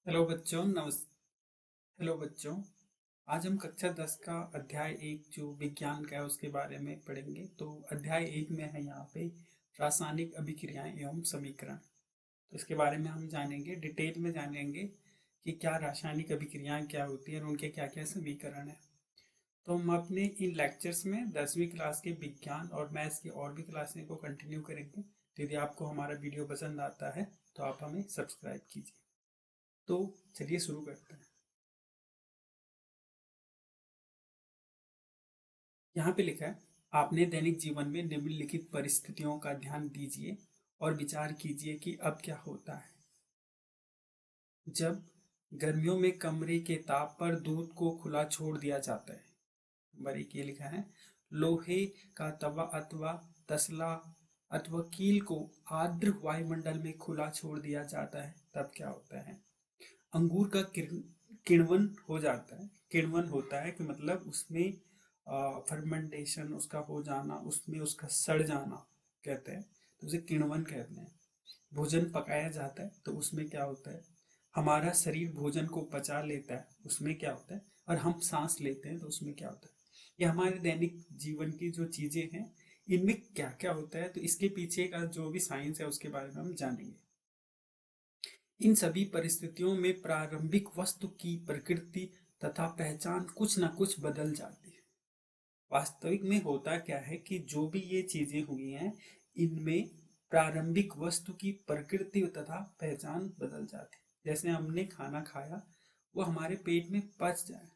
Hello बच्चों hello बच्चों। आज हम कक्षा 10 का अध्याय 1 जो विज्ञान का है उसके बारे में पढ़ेंगे। तो अध्याय 1 में है यहाँ पे रासायनिक अभिक्रियाएं एवं समीकरण। तो इसके बारे में हम जानेंगे, डिटेल में जानेंगे कि क्या रासायनिक अभिक्रियाएं क्या होती हैं और उनके क्या क्या समीकरण हैं। तो हम अपने इन लेक्चर्स में 10वीं क्लास के विज्ञान और मैथ्स की और भी क्लासें को कंटिन्यू करेंगे। तो यदि आपको हमारा वीडियो पसंद आता है तो आप हमें सब्सक्राइब कीजिए। तो चलिए शुरू करते हैं। यहाँ पे लिखा है, आपने दैनिक जीवन में निम्नलिखित परिस्थितियों का ध्यान दीजिए और विचार कीजिए कि अब क्या होता है। जब गर्मियों में कमरे के ताप पर दूध को खुला छोड़ दिया जाता है। नंबर एक ये लिखा है, लोहे का तवा अथवा तसला अथवा कील को आर्द्र वायुमंडल में खुला छोड़ दिया जाता है, तब क्या होता है। अंगूर का किण्वन हो जाता है। किण्वन होता है कि मतलब उसमें फर्मेंटेशन उसका हो जाना, उसमें उसका सड़ जाना कहते हैं, तो उसे किण्वन कहते हैं। भोजन पकाया जाता है तो उसमें क्या होता है, हमारा शरीर भोजन को पचा लेता है, उसमें क्या होता है, और हम सांस लेते हैं तो उसमें क्या होता है। ये हमारे दैनिक जीवन की जो चीजें हैं इनमें क्या क्या होता है, तो इसके पीछे का जो भी साइंस है उसके बारे में हम जानेंगे। इन सभी परिस्थितियों में प्रारंभिक वस्तु की प्रकृति तथा पहचान कुछ न कुछ बदल जाती है। वास्तविक में होता क्या है कि जो भी ये चीजें हुई हैं इनमें प्रारंभिक वस्तु की प्रकृति तथा पहचान बदल जाती है। जैसे हमने खाना खाया, वो हमारे पेट में पच जाए,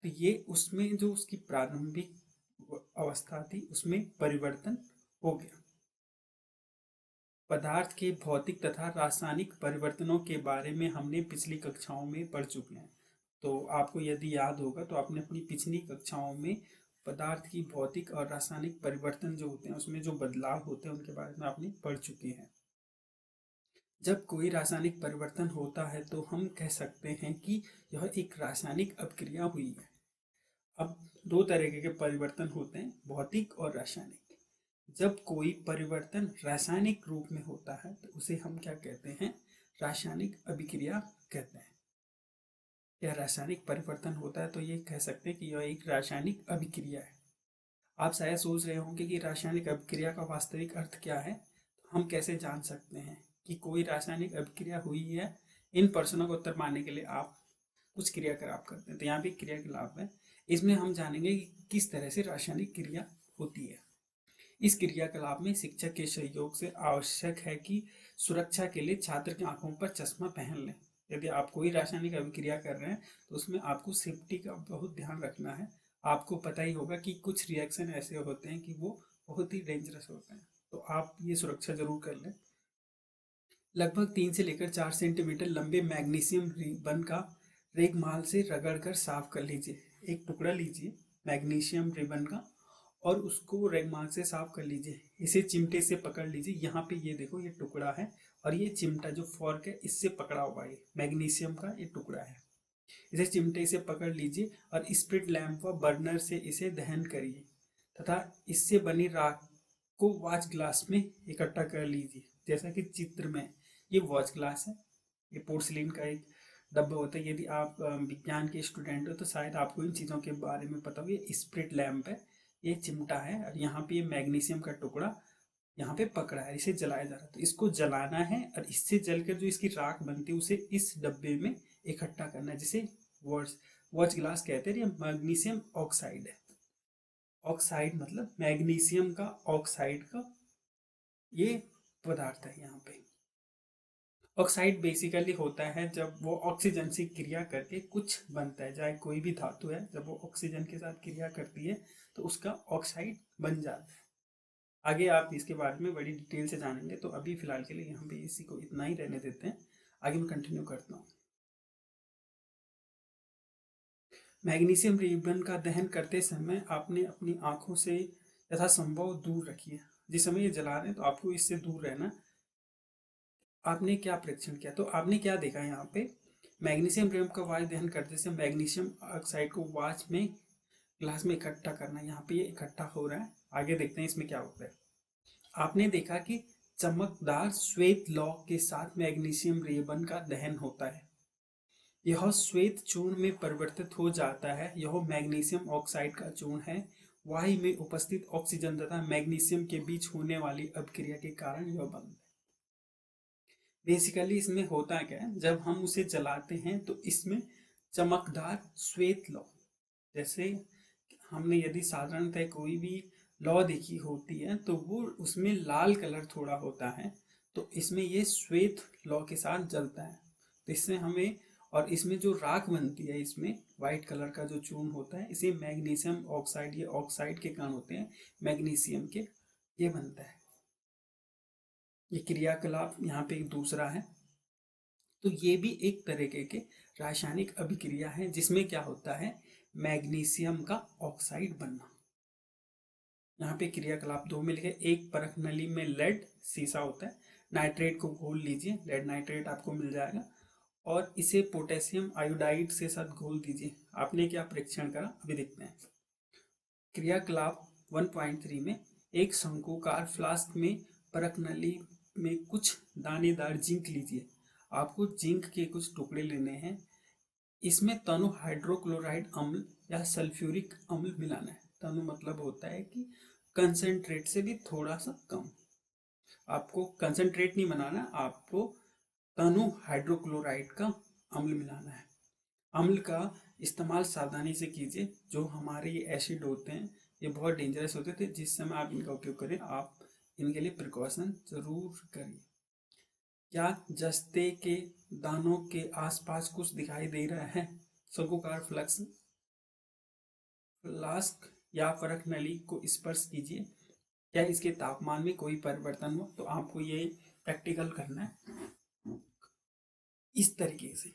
तो ये उसमें जो उसकी प्रारंभिक अवस्था थी उसमें परिवर्तन हो गया। पदार्थ के भौतिक तथा रासायनिक परिवर्तनों के बारे में हमने पिछली कक्षाओं में पढ़ चुके हैं। तो आपको यदि याद होगा तो आपने अपनी पिछली कक्षाओं में पदार्थ की भौतिक और रासायनिक परिवर्तन जो होते हैं उसमें जो बदलाव होते हैं उनके बारे में आपने पढ़ चुके हैं। जब कोई रासायनिक परिवर्तन होता है तो हम कह सकते हैं कि यह एक रासायनिक अभिक्रिया हुई है। अब दो तरीके के परिवर्तन होते हैं, भौतिक और रासायनिक। जब कोई परिवर्तन रासायनिक रूप में होता है तो उसे हम क्या कहते हैं, रासायनिक अभिक्रिया कहते हैं। यह रासायनिक परिवर्तन होता है तो ये कह सकते हैं कि यह एक रासायनिक अभिक्रिया है। आप शायद सोच रहे होंगे कि रासायनिक अभिक्रिया का वास्तविक अर्थ क्या है। तो हम कैसे जान सकते हैं कि कोई रासायनिक अभिक्रिया हुई है। इन प्रश्नों का उत्तर पाने के लिए आप कुछ क्रियाकलाप करते हैं। तो यहाँ पे क्रियाकलाप है, इसमें हम जानेंगे कि किस तरह से रासायनिक क्रिया होती है। इस क्रियाकलाप में शिक्षक के सहयोग से आवश्यक है कि सुरक्षा के लिए छात्र की आंखों पर चश्मा पहन लें। यदि आप कोई रासायनिक अभिक्रिया कर रहे हैं तो उसमें आपको सेफ्टी का बहुत ध्यान रखना है। आपको पता ही होगा कि कुछ रिएक्शन ऐसे होते हैं कि वो बहुत ही डेंजरस होते हैं, तो आप ये सुरक्षा जरूर कर लें। लगभग 3 से लेकर 4 सेंटीमीटर लंबे मैग्नीशियम रिबन का रेगमाल से रगड़कर साफ कर लीजिए। एक टुकड़ा लीजिए मैग्नीशियम रिबन का और उसको रेगमाल से साफ कर लीजिए। इसे चिमटे से पकड़ लीजिए। यहाँ पे ये देखो, ये टुकड़ा है और ये चिमटा जो फॉर्क है इससे पकड़ा हुआ है, मैग्नीशियम का ये टुकड़ा है। इसे चिमटे से पकड़ लीजिए और स्प्रिट लैंप व बर्नर से इसे दहन करिए तथा इससे बनी राख को वॉच ग्लास में इकट्ठा कर लीजिए। जैसा कि चित्र में ये वॉच ग्लास है, ये पोर्सिलिन का एक डब्बा होता है। यदि आप विज्ञान के स्टूडेंट हो तो शायद आपको इन चीज़ों के बारे में पता हो। ये स्प्रिट लैंप है, ये चिमटा है और यहाँ पे ये मैग्नीशियम का टुकड़ा यहाँ पे पकड़ा है, इसे जलाया जा रहा है। तो इसको जलाना है और इससे जलकर जो इसकी राख बनती है उसे इस डब्बे में इकट्ठा करना है, जिसे वॉच वॉच ग्लास कहते हैं। ये मैग्नीशियम ऑक्साइड है। ऑक्साइड मतलब मैग्नीशियम का ऑक्साइड का ये पदार्थ है। यहाँ पे ऑक्साइड बेसिकली होता है जब वो ऑक्सीजन से क्रिया करके कुछ बनता है, चाहे कोई भी धातु है, जब वो ऑक्सीजन के साथ क्रिया करती है तो उसका ऑक्साइड बन जाता है। आगे आप इसके बारे में बड़ी डिटेल से जानेंगे, तो अभी फिलहाल के लिए यहाँ पे इसी को इतना ही रहने देते हैं। आगे मैं कंटिन्यू करता हूँ। मैग्नीशियम रिबन का दहन करते समय आपने अपनी आंखों से यथासंभव दूर रखिए। जिस समय ये जला रहे हैं तो आपको इससे दूर रहना। आपने क्या परीक्षण किया, तो आपने क्या देखा यहाँ पे, मैग्नीशियम रिबन का वायु दहन करते समय मैग्नीशियम ऑक्साइड को वॉच में ग्लास में इकट्ठा करना। यहाँ पे ये इकट्ठा हो रहा है। आगे देखते हैं इसमें क्या होता है। आपने देखा कि चमकदार श्वेत लौ के साथ मैग्नीशियम रेबन का दहन होता है। यह श्वेत चूर्ण में परिवर्तित हो जाता है। यह मैग्नीशियम ऑक्साइड का चूर्ण है। वायु में उपस्थित ऑक्सीजन तथा मैग्नीशियम के बीच होने वाली अभिक्रिया के कारण यह बनता है। बेसिकली इसमें होता क्या है, जब हम उसे जलाते हैं तो इसमें चमकदार श्वेत लौ, जैसे हमने यदि साधारणतः कोई भी लौ देखी होती है तो वो उसमें लाल कलर थोड़ा होता है, तो इसमें ये श्वेत लौ के साथ जलता है। तो इससे हमें, और इसमें जो राख बनती है, इसमें वाइट कलर का जो चूर्ण होता है, इसे मैग्नीशियम ऑक्साइड, ये ऑक्साइड के कण होते हैं मैग्नीशियम के, ये बनता है। ये क्रियाकलाप यहाँ पे एक दूसरा है। तो ये भी एक तरीके के रासायनिक अभिक्रिया है जिसमें क्या होता है, मैग्नीशियम का ऑक्साइड बनना। यहाँ पे क्रियाकलाप दो में लिखे, एक परख नली में लेड सीसा होता है, नाइट्रेट को घोल लीजिए, लेड नाइट्रेट आपको मिल जाएगा, और इसे पोटेशियम आयोडाइड से साथ घोल दीजिए। आपने क्या परीक्षण करा, अभी देखते हैं। क्रियाकलाप 1.3 में एक शंकुकार फ्लास्क में परख नली में कुछ दानेदार जिंक लीजिए। आपको जिंक के कुछ टुकड़े लेने हैं। इसमें तनु हाइड्रोक्लोराइड अम्ल या सल्फ्यूरिक अम्ल मिलाना है। तनु मतलब होता है कि कंसंट्रेट से भी थोड़ा सा कम। आपको कंसंट्रेट नहीं बनाना, आपको तनु हाइड्रोक्लोराइड का अम्ल मिलाना है। अम्ल का इस्तेमाल सावधानी से कीजिए। जो हमारे ये एसिड होते हैं ये बहुत डेंजरस होते थे, जिस समय आप इनका उपयोग करें आप इनके लिए प्रिकॉशन जरूर करिए। क्या जस्ते के दानों के आसपास कुछ दिखाई दे रहा है? शंकुकार फ्लास्क या परख नली को स्पर्श कीजिए। क्या इसके तापमान में कोई परिवर्तन हो? तो आपको ये प्रैक्टिकल करना है इस तरीके से।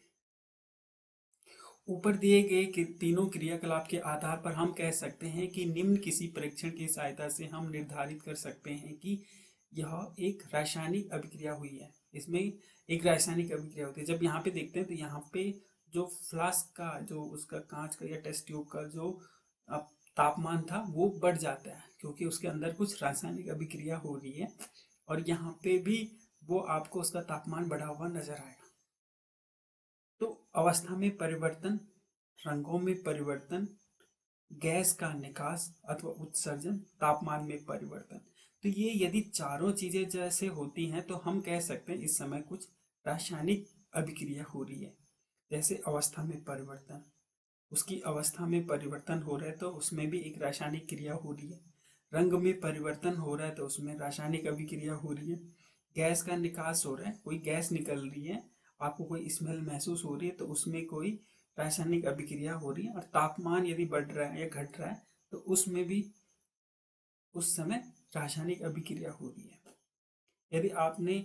ऊपर दिए गए कि तीनों क्रियाकलाप के आधार पर हम कह सकते हैं कि निम्न किसी परीक्षण की सहायता से हम निर्धारित कर सकते हैं कि यह एक रासायनिक अभिक्रिया हुई है। इसमें एक रासायनिक अभिक्रिया होती है। जब यहाँ पे देखते हैं तो यहाँ पे जो फ्लास्क का, जो उसका कांच का या टेस्ट ट्यूब का जो तापमान था वो बढ़ जाता है, क्योंकि उसके अंदर कुछ रासायनिक अभिक्रिया हो रही है। और यहाँ पे भी वो आपको उसका तापमान बढ़ा हुआ नजर आएगा। तो अवस्था में परिवर्तन, रंगों में परिवर्तन, गैस का निकास अथवा उत्सर्जन, तापमान में परिवर्तन, तो ये यदि चारों चीजें जैसे होती हैं तो हम कह सकते हैं इस समय कुछ रासायनिक अभिक्रिया हो रही है। जैसे अवस्था में परिवर्तन, उसकी अवस्था में परिवर्तन हो रहा है तो उसमें भी एक रासायनिक क्रिया हो रही है। रंग में परिवर्तन हो रहा है तो उसमें रासायनिक अभिक्रिया हो रही है। गैस का निकास हो रहा है, कोई गैस निकल रही है, आपको कोई स्मेल महसूस हो रही है तो उसमें कोई रासायनिक अभिक्रिया हो रही है। और तापमान यदि बढ़ रहा है या घट रहा है तो उसमें भी उस समय रासायनिक अभिक्रिया हो रही है। यदि आपने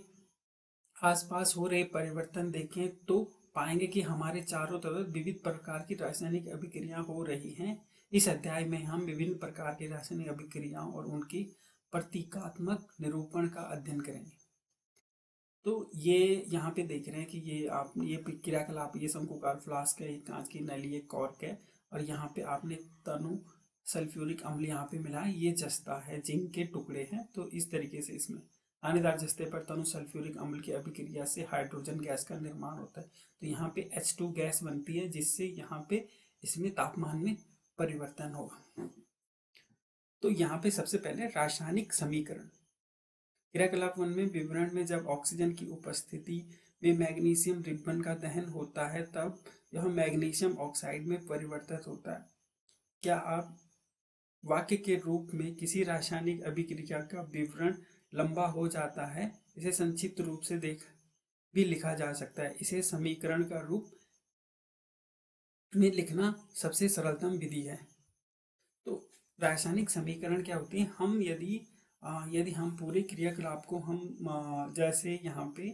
आसपास हो रहे परिवर्तन देखें तो पाएंगे कि हमारे चारों तरफ विविध प्रकार की रासायनिक अभिक्रिया हो रही हैं। इस अध्याय में हम विभिन्न प्रकार की रासायनिक अभिक्रियाओं और उनकी प्रतीकात्मक निरूपण का अध्ययन करेंगे। तो ये यहाँ पे देख रहे हैं कि ये आप ये क्रियाकलाप, ये शंकुकार फ्लास्क है, एक कांच की नली, एक कॉर्क है, और यहाँ पे आपने तनु सल्फ्यूरिक अम्ल यहाँ पे मिला है, ये जस्ता है, जिंक के टुकड़े हैं। तो इस तरीके से इसमें दानेदार जस्ते पर तनु सल्फ्यूरिक अम्ल की अभिक्रिया से हाइड्रोजन गैस का निर्माण होता है। तो यहाँ पे H2 गैस बनती है, जिससे यहाँ पे इसमें तापमान में परिवर्तन होगा। तो यहाँ पे सबसे पहले रासायनिक समीकरण। क्रियाकलाप 1 में विवरण में जब ऑक्सीजन की उपस्थिति में मैग्नीशियम रिबन का दहन होता है तब यह मैग्नीशियम ऑक्साइड में परिवर्तित होता है। क्या आप वाक्य के रूप में किसी रासायनिक अभिक्रिया का विवरण लंबा हो जाता है, इसे संक्षिप्त रूप से देख भी लिखा जा सकता है। इसे समीकरण का रूप में लिखना सबसे सरलतम विधि है। तो रासायनिक समीकरण क्या होती है, हम यदि हम पूरे क्रियाकलाप को हम जैसे यहाँ पे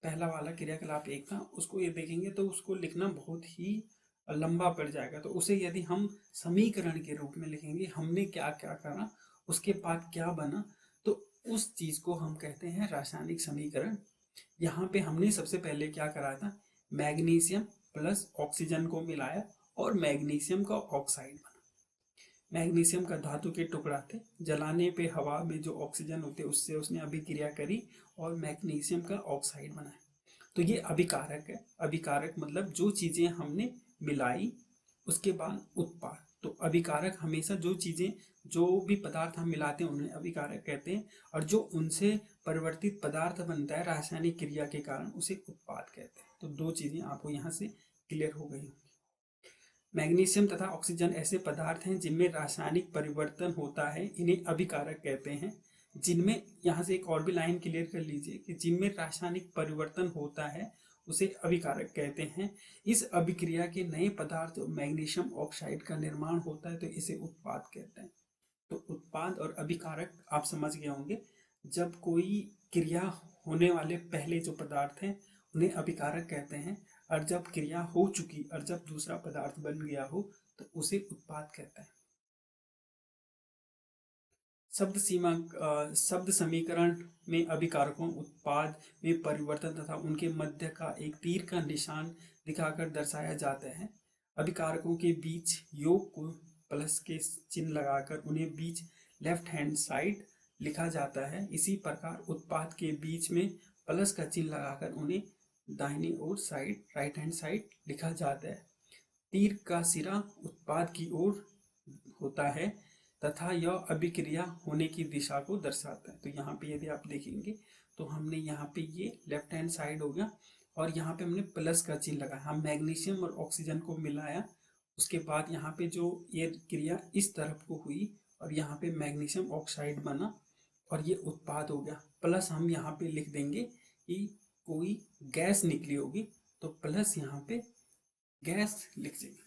पहला वाला क्रियाकलाप एक था, उसको ये देखेंगे तो उसको लिखना बहुत ही लंबा पड़ जाएगा। तो उसे यदि हम समीकरण के रूप में लिखेंगे, हमने क्या क्या करा, उसके बाद क्या बना, तो उस चीज को हम कहते हैं रासायनिक समीकरण। यहाँ पे हमने सबसे पहले क्या करा था, मैग्नीशियम प्लस ऑक्सीजन को मिलाया और मैग्नीशियम का ऑक्साइड बना। मैग्नीशियम का धातु के टुकड़ा थे, जलाने पे हवा में जो ऑक्सीजन होते उससे उसने अभिक्रिया करी और मैग्नीशियम का ऑक्साइड बनाया। तो ये अभिकारक है। अभिकारक मतलब जो चीज़ें हमने मिलाई उसके बाद उत्पाद। तो अभिकारक हमेशा जो चीज़ें, जो भी पदार्थ हम मिलाते हैं उन्हें अभिकारक कहते हैं, और जो उनसे परिवर्तित पदार्थ बनता है रासायनिक क्रिया के कारण उसे उत्पाद कहते हैं। तो दो चीज़ें आपको यहाँ से क्लियर हो गई। मैग्नीशियम तथा ऑक्सीजन ऐसे पदार्थ हैं जिनमें रासायनिक परिवर्तन होता है, इन्हें अभिकारक कहते हैं। जिनमें, यहाँ से एक और भी लाइन क्लियर कर लीजिए कि जिनमें रासायनिक परिवर्तन होता है उसे अभिकारक कहते हैं। इस अभिक्रिया के नए पदार्थ मैग्नीशियम ऑक्साइड का निर्माण होता है तो इसे उत्पाद कहते हैं। तो उत्पाद और अभिकारक आप समझ गए होंगे। जब कोई क्रिया होने वाले पहले जो पदार्थ हैं उन्हें अभिकारक कहते हैं, और जब क्रिया हो चुकी और जब दूसरा पदार्थ बन गया हो तो उसे उत्पाद कहते हैं। शब्द समीकरण में अभिकारकों उत्पाद में परिवर्तन तथा उनके मध्य का एक तीर का निशान दिखाकर दर्शाया जाता है। अभिकारकों के बीच योग को प्लस के चिन्ह लगाकर उन्हें बीच लेफ्ट हैंड साइड लिखा जाता है। इसी प्रकार उत्पाद के बीच में प्लस का चिन्ह लगाकर उन्हें दाहिनी ओर साइड, राइट हैंड साइड लिखा जाता है। तीर का सिरा उत्पाद की ओर होता है तथा यह अभिक्रिया होने की दिशा को दर्शाता है। तो यहाँ पे यदि आप देखेंगे तो हमने यहाँ पे ये लेफ्ट हैंड साइड हो गया और यहाँ पे हमने प्लस का चिन्ह लगाया। हम मैग्नीशियम और ऑक्सीजन को मिलाया, उसके बाद यहाँ पे जो ये क्रिया इस तरफ को हुई और यहाँ पे मैग्नीशियम ऑक्साइड बना और ये उत्पाद हो गया। प्लस हम यहाँ पे लिख देंगे कि कोई गैस निकली होगी तो प्लस यहाँ पे गैस लिख देंगे।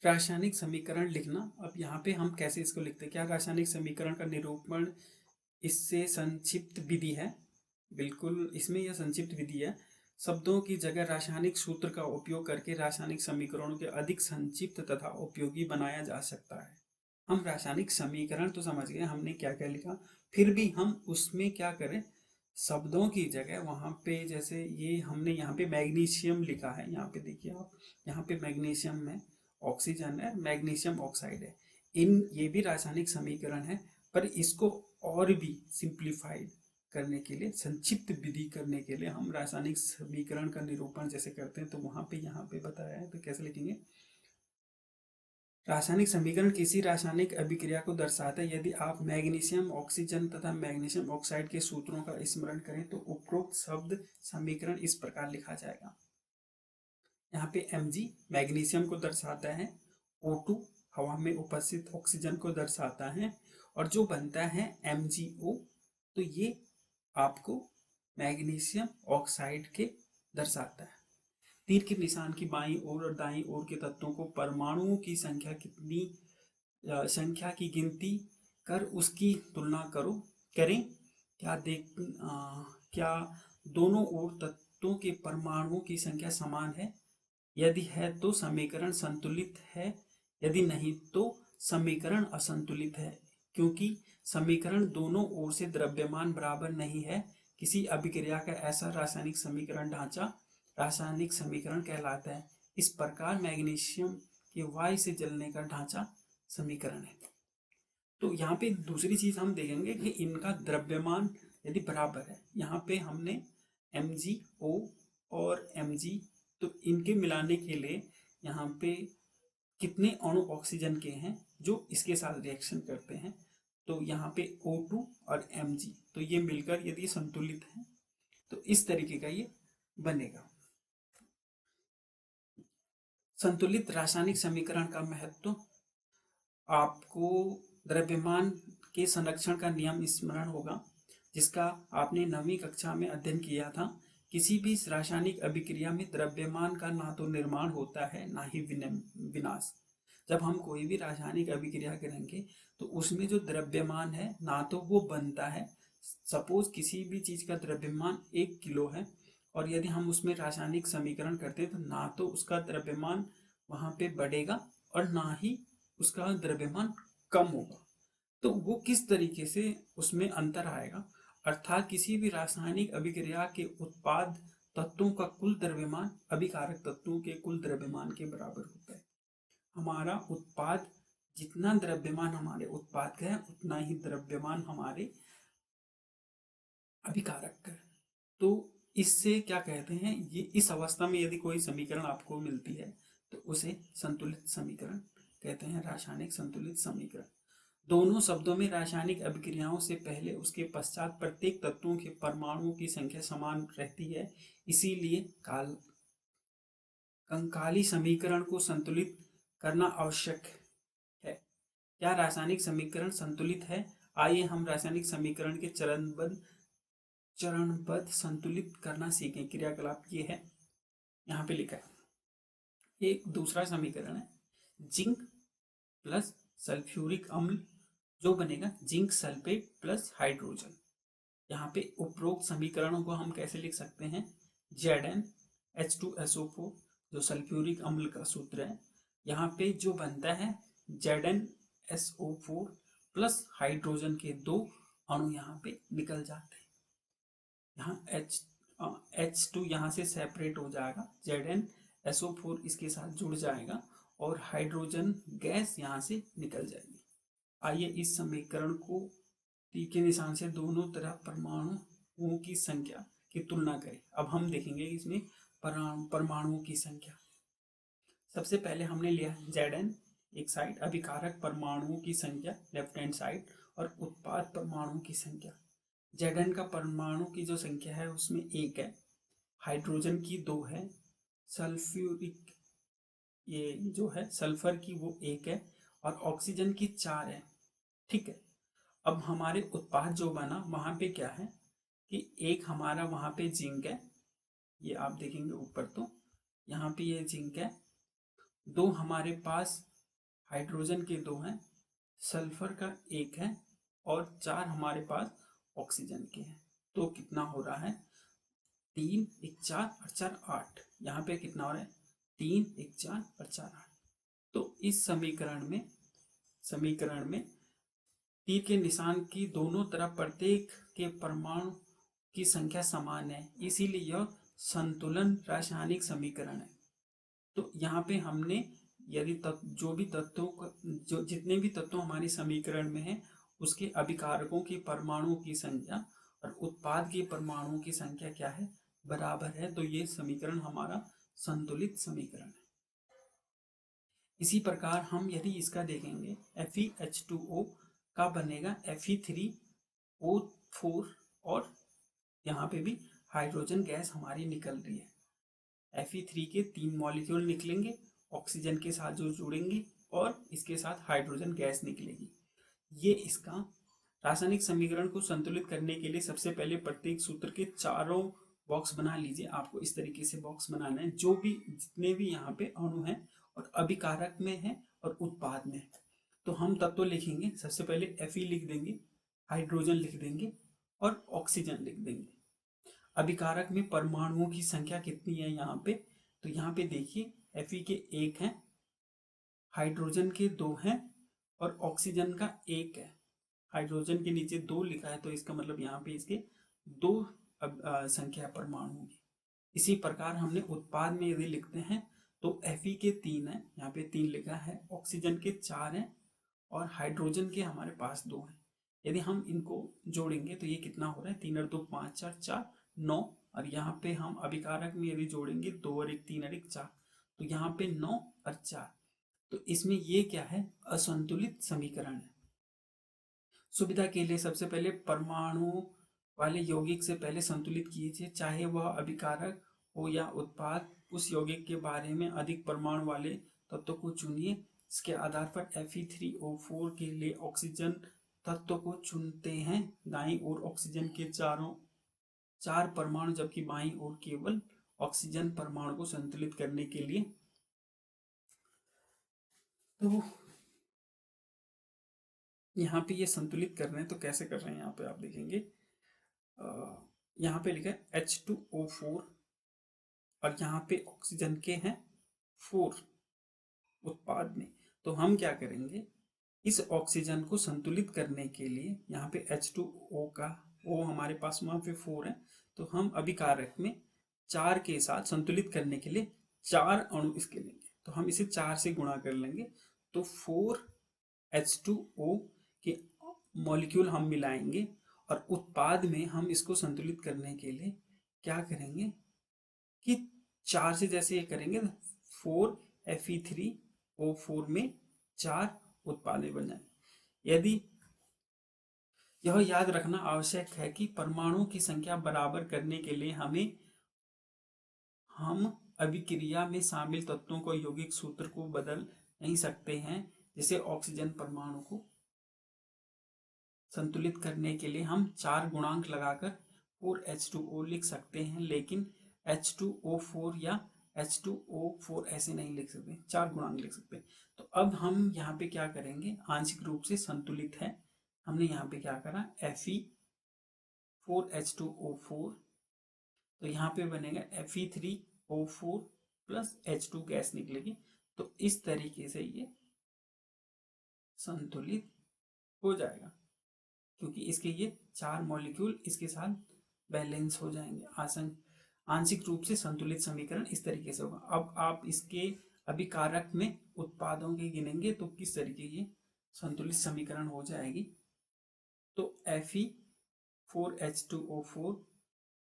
रासायनिक समीकरण लिखना। अब यहाँ पे हम कैसे इसको लिखते हैं, क्या रासायनिक समीकरण का निरूपण इससे संक्षिप्त विधि है? बिल्कुल, इसमें यह संक्षिप्त विधि है। शब्दों की जगह रासायनिक सूत्र का उपयोग करके रासायनिक समीकरणों के अधिक संक्षिप्त तथा उपयोगी बनाया जा सकता है। हम रासायनिक समीकरण तो समझ गए, हमने क्या क्या लिखा, फिर भी हम उसमें क्या करें, शब्दों की जगह वहाँ पे जैसे ये हमने यहाँ पे मैग्नीशियम लिखा है, यहाँ पे देखिए आप, यहाँ पे मैग्नीशियम है, ऑक्सीजन है, मैग्नीशियम ऑक्साइड है। ये भी रासायनिक समीकरण है, पर इसको और भी सिंप्लीफाइड करने के लिए, संक्षिप्त विधि करने के लिए हम रासायनिक समीकरण का निरूपण जैसे करते हैं तो वहाँ पे यहाँ पे बताया है। तो कैसे लिखेंगे, रासायनिक समीकरण किसी रासायनिक अभिक्रिया को दर्शाता है। यदि आप मैग्नीशियम ऑक्सीजन तथा मैग्नीशियम ऑक्साइड के सूत्रों का स्मरण करें तो उपरोक्त शब्द समीकरण इस प्रकार लिखा जाएगा। यहाँ पे Mg मैग्नीशियम को दर्शाता है, O2 हवा में उपस्थित ऑक्सीजन को दर्शाता है, और जो बनता है MgO, तो ये आपको मैग्नीशियम ऑक्साइड के दर्शाता है। तीर के निशान की बाईं ओर और दाईं ओर के तत्वों को परमाणुओं की संख्या की गिनती कर उसकी तुलना करें। क्या दोनों ओर तत्वों के परमाणुओं की संख्या समान है? यदि है तो समीकरण संतुलित है, यदि नहीं तो समीकरण असंतुलित है, क्योंकि समीकरण दोनों ओर से द्रव्यमान बराबर नहीं है। किसी अभिक्रिया का ऐसा रासायनिक समीकरण ढांचा रासायनिक समीकरण कहलाता है। इस प्रकार मैग्नीशियम के वायु से जलने का ढांचा समीकरण है। तो यहाँ पे दूसरी चीज हम देखेंगे कि इनका द्रव्यमान यदि बराबर है, यहाँ पे हमने MgO और Mg, तो इनके मिलाने के लिए यहाँ पे कितने अणु ऑक्सीजन के हैं जो इसके साथ रिएक्शन करते हैं, तो यहाँ पे O2 और Mg, तो ये मिलकर यदि संतुलित है तो इस तरीके का ये बनेगा। संतुलित रासायनिक समीकरण का महत्व, आपको द्रव्यमान के संरक्षण का नियम स्मरण होगा जिसका आपने 9वीं कक्षा में अध्ययन किया था। किसी भी रासायनिक अभिक्रिया में द्रव्यमान का ना तो निर्माण होता है ना ही विनाश। जब हम कोई भी रासायनिक अभिक्रिया करेंगे तो उसमें जो द्रव्यमान है ना तो वो बनता है। सपोज किसी भी चीज का द्रव्यमान 1 किलो है और यदि हम उसमें रासायनिक समीकरण करते हैं तो ना तो उसका द्रव्यमान वहां पे बढ़ेगा और ना ही उसका द्रव्यमान कम होगा। तो वो किस तरीके से उसमें अंतर आएगा, अर्थात किसी भी रासायनिक अभिक्रिया के उत्पाद तत्वों का कुल द्रव्यमान अभिकारक तत्वों के कुल द्रव्यमान के बराबर होता है। हमारा उत्पाद, जितना द्रव्यमान हमारे उत्पाद का है उतना ही द्रव्यमान हमारे अभिकारक का है। तो इससे क्या कहते हैं, ये इस अवस्था में यदि कोई समीकरण आपको मिलती है तो उसे संतुलित समीकरण कहते हैं, रासायनिक संतुलित समीकरण। दोनों शब्दों में रासायनिक अभिक्रियाओं से पहले उसके पश्चात प्रत्येक तत्वों के परमाणुओं की संख्या समान रहती है, इसीलिए कंकाली समीकरण को संतुलित करना आवश्यक है। क्या रासायनिक समीकरण संतुलित है? आइए हम रासायनिक समीकरण के चरणबद्ध संतुलित करना सीखें। क्रियाकलाप ये है, यहाँ पे लिखा है। एक दूसरा समीकरण है, जिंक प्लस सल्फ्यूरिक अम्ल, जो बनेगा जिंक सल्फेट प्लस हाइड्रोजन। यहाँ पे उपरोक्त समीकरणों को हम कैसे लिख सकते हैं, ZnH2SO4 जो सल्फ्यूरिक अम्ल का सूत्र है, यहाँ पे जो बनता है ZnSO4 प्लस हाइड्रोजन के दो अणु यहाँ पे निकल जाते हैं। यहाँ H2 यहाँ से सेपरेट हो जाएगा, ZnSO4 इसके साथ जुड़ जाएगा और हाइड्रोजन गैस यहाँ से निकल जाएगी। आइए इस समीकरण को तीर के निशान से दोनों तरफ परमाणुओं की संख्या की तुलना करें। अब हम देखेंगे इसमें परमाणुओं की संख्या। सबसे पहले हमने लिया Zn एक साइड, अभिकारक परमाणुओं की संख्या लेफ्ट हैंड साइड, और उत्पाद परमाणुओं की संख्या। Zn का परमाणु की जो संख्या है उसमें 1 है, हाइड्रोजन की 2 है, सल्फ्यूरिक ये जो है सल्फर की वो 1 है, और ऑक्सीजन की 4 है। ठीक है। अब हमारे उत्पाद जो बना वहां पे क्या है कि एक हमारा वहां पे जिंक है, ये आप देखेंगे ऊपर, तो यहाँ पे ये जिंक है, 2 हमारे पास हाइड्रोजन के 2 हैं, सल्फर का 1 है, और 4 हमारे पास ऑक्सीजन के हैं। तो कितना हो रहा है, 3 1 4 और 4 8। यहाँ पे कितना हो रहा है, 3 1 4 और 4 8। तो इस समीकरण में तीर के निशान की दोनों तरफ प्रत्येक के परमाणु की संख्या समान है, इसीलिए यह संतुलन रासायनिक समीकरण है। तो यहाँ पे हमने यदि जो भी तत्वों जो जितने भी तत्व हमारे समीकरण में है उसके अभिकारकों के परमाणुओं की संख्या और उत्पाद के परमाणुओं की संख्या क्या है, बराबर है, तो ये समीकरण हमारा संतुलित समीकरण है। इसी प्रकार हम यदि इसका देखेंगे, FeH2O का बनेगा Fe3O4, और यहाँ पे भी हाइड्रोजन गैस हमारी निकल रही है। Fe3 के 3 मॉलिक्यूल निकलेंगे, ऑक्सीजन के साथ जो जुड़ेंगे, और इसके साथ हाइड्रोजन गैस निकलेगी। ये इसका रासायनिक समीकरण को संतुलित करने के लिए सबसे पहले प्रत्येक सूत्र के चारों बॉक्स बना लीजिए। आपको इस तरीके से बॉक्स बनाना है, जो भी जितने भी यहाँ पे अणु हैं और अभिकारक में है और उत्पाद में है। तो हम तत्व लिखेंगे, सबसे पहले Fe लिख देंगे, हाइड्रोजन लिख देंगे और ऑक्सीजन लिख देंगे। अभिकारक में परमाणुओं की संख्या कितनी है यहाँ पे, तो यहाँ पे देखिए Fe के 1 हैं, हाइड्रोजन के 2 हैं, और ऑक्सीजन का 1 है। हाइड्रोजन के नीचे 2 लिखा है तो इसका मतलब यहाँ पे इसके 2 संख्या परमाणु की। इसी प्रकार हमने उत्पाद में यदि लिखते हैं तो Fe के 3 है, यहाँ पे 3 लिखा है, ऑक्सीजन के 4 हैं, और हाइड्रोजन के हमारे पास 2 हैं। यदि हम इनको जोड़ेंगे तो ये कितना हो रहा है, 3 और 2 5 4 4 9, और यहाँ पे हम अभिकारक में यदि जोड़ेंगे 2 और 1 3 और 1 4, तो यहाँ पे 9 और 4। तो इसमें ये क्या है, असंतुलित समीकरण है। सुविधा के लिए सबसे पहले परमाणु वाले यौगिक से पहले संतुलित कीजिए, चाहे वह अभिकारक हो या उत्पाद। उस यौगिक के बारे में अधिक परमाणु वाले तत्व को चुनिए। इसके आधार पर Fe3O4 के लिए ऑक्सीजन तत्व को चुनते हैं। दाईं ओर ऑक्सीजन के 4 परमाणु, जबकि बाईं ओर केवल ऑक्सीजन परमाणु को संतुलित करने के लिए। तो यहाँ पे ये संतुलित कर रहे हैं, तो कैसे कर रहे हैं, यहाँ पे आप देखेंगे, यहाँ पे लिखा है H2O4, और यहाँ पे ऑक्सीजन के हैं 4 उत्पाद में। तो हम क्या करेंगे, इस ऑक्सीजन को संतुलित करने के लिए यहाँ पे H2O का O हमारे पास वहाँ पे 4 है, तो हम अभिकारक में 4 के साथ संतुलित करने के लिए 4 अणु इसके लेंगे, तो हम इसे 4 से गुणा कर लेंगे, तो 4H2O के मॉलिक्यूल हम मिलाएंगे और उत्पाद में हम इसको संतुलित करने के लिए क्या करेंगे कि 4 से जैसे ये करेंगे 4Fe3O4 में 4 उत्पाद बन जाए। यदि यह याद रखना आवश्यक है कि परमाणुओं की संख्या बराबर करने के लिए हम अभिक्रिया में शामिल तत्वों को यौगिक सूत्र को बदल नहीं सकते हैं। जैसे ऑक्सीजन परमाणु को संतुलित करने के लिए हम 4 गुणांक लगाकर 4H2O लिख सकते हैं, लेकिन H2O4 या H2O4 ऐसे नहीं लिख सकते, 4 गुणांक लिख सकते हैं। तो अब हम यहाँ पे क्या करेंगे, आंशिक रूप से संतुलित है, हमने यहाँ पे क्या करा Fe4H2O4, तो यहाँ पे बनेगा Fe3O4 प्लस H2 गैस निकलेगी। तो इस तरीके से ये संतुलित हो जाएगा, क्योंकि इसके ये 4 मॉलिक्यूल इसके साथ बैलेंस हो जाएंगे। आंशिक रूप से संतुलित समीकरण इस तरीके से होगा। अब आप इसके अभिकारक में उत्पादों के गिनेंगे तो किस तरीके की संतुलित समीकरण हो जाएगी। तो Fe4H2O4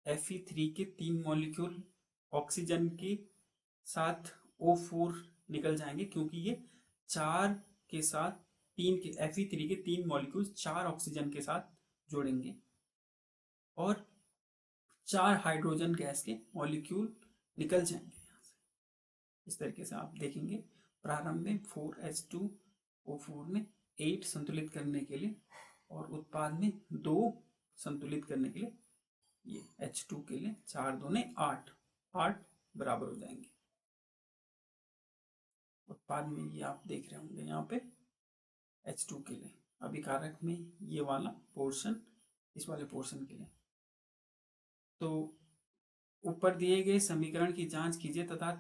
Fe3 के 3 मॉलिक्यूल ऑक्सीजन के साथ O4 निकल जाएंगे, क्योंकि ये 4 के साथ 3 के Fe3 के 3 मॉलिक्यूल 4 ऑक्सीजन के साथ जोड़ेंगे और 4 हाइड्रोजन गैस के मॉलिक्यूल निकल जाएंगे यहाँ से। इस तरीके से आप देखेंगे प्रारंभ में 4H2O4 में 8 संतुलित करने के लिए और उत्पाद में 2 संतुलित करने के लिए ये H2 के लिए 4 2 8 बराबर हो जाएंगे। उत्पाद में ये आप देख रहे होंगे यहाँ पे H2 के लिए, अभिकारक में ये वाला पोर्शन इस वाले पोर्शन के लिए। तो ऊपर दिए गए समीकरण की जांच कीजिए तथा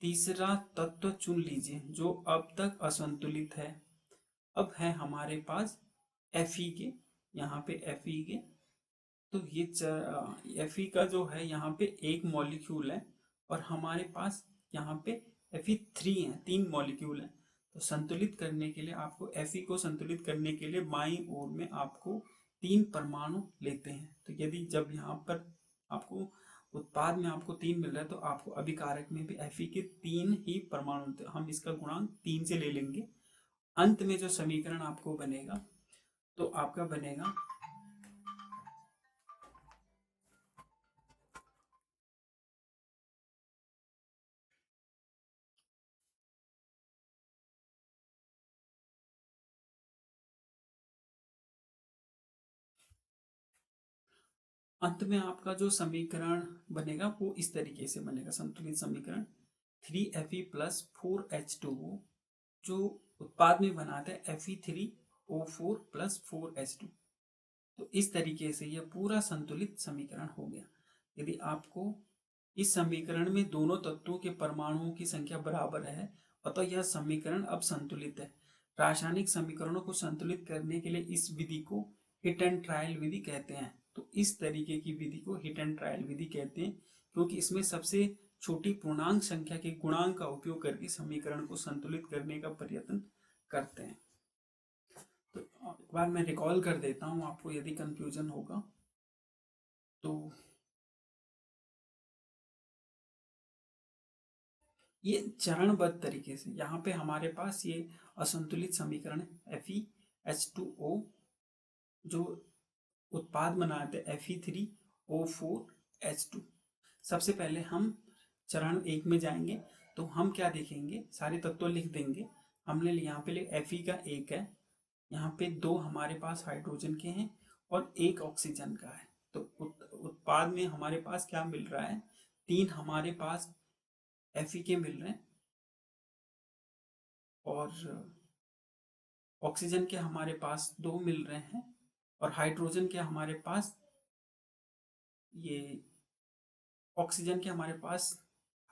तीसरा तत्व चुन लीजिए जो अब तक असंतुलित है। अब है हमारे पास Fe के, यहाँ पे Fe के, तो ये Fe का जो है यहाँ पे 1 मॉलिक्यूल है और हमारे पास यहाँ पे Fe3 है, 3 मॉलिक्यूल है। तो संतुलित करने के लिए आपको Fe को संतुलित करने के लिए बाईं ओर में आपको 3 परमाणु लेते हैं। तो यदि जब यहाँ पर आपको उत्पाद में आपको 3 मिल रहा है तो आपको अभिकारक में भी Fe के 3 ही परमाणु, तो हम इसका गुणांक 3 से ले लेंगे। अंत में जो समीकरण आपको बनेगा तो आपका बनेगा अंत में आपका जो समीकरण बनेगा वो इस तरीके से बनेगा, संतुलित समीकरण 3Fe प्लस 4H2O जो उत्पाद में बनाते हैं Fe3O4 प्लस 4H2। तो इस तरीके से यह पूरा संतुलित समीकरण हो गया। यदि आपको इस समीकरण में दोनों तत्वों के परमाणुओं की संख्या बराबर है अतः यह समीकरण अब संतुलित है। रासायनिक समीकरणों को संतुलित करने के लिए इस विधि को हिट एंड ट्रायल विधि कहते हैं। तो इस तरीके की विधि को हिट एंड ट्रायल विधि कहते हैं, क्योंकि इसमें सबसे छोटी पूर्णांक संख्या के गुणांक का उपयोग करके समीकरण को संतुलित करने का प्रयत्न करते हैं। तो एक बार मैं रिकॉल कर देता हूं आपको, यदि कंफ्यूजन होगा तो। ये चरणबद्ध तरीके से यहाँ पे हमारे पास ये असंतुलित समीकरण है FeH2O जो उत्पाद बनाते हैं Fe3O4H2। सबसे पहले हम चरण 1 में जाएंगे तो हम क्या देखेंगे, सारे तत्व लिख देंगे। हमने यहाँ पे Fe का 1 है, यहाँ पे 2 हमारे पास हाइड्रोजन के हैं और 1 ऑक्सीजन का है। तो उत्पाद में हमारे पास क्या मिल रहा है, 3 हमारे पास Fe के मिल रहे हैं और ऑक्सीजन के हमारे पास 2 मिल रहे हैं और हाइड्रोजन के हमारे पास ये ऑक्सीजन के हमारे पास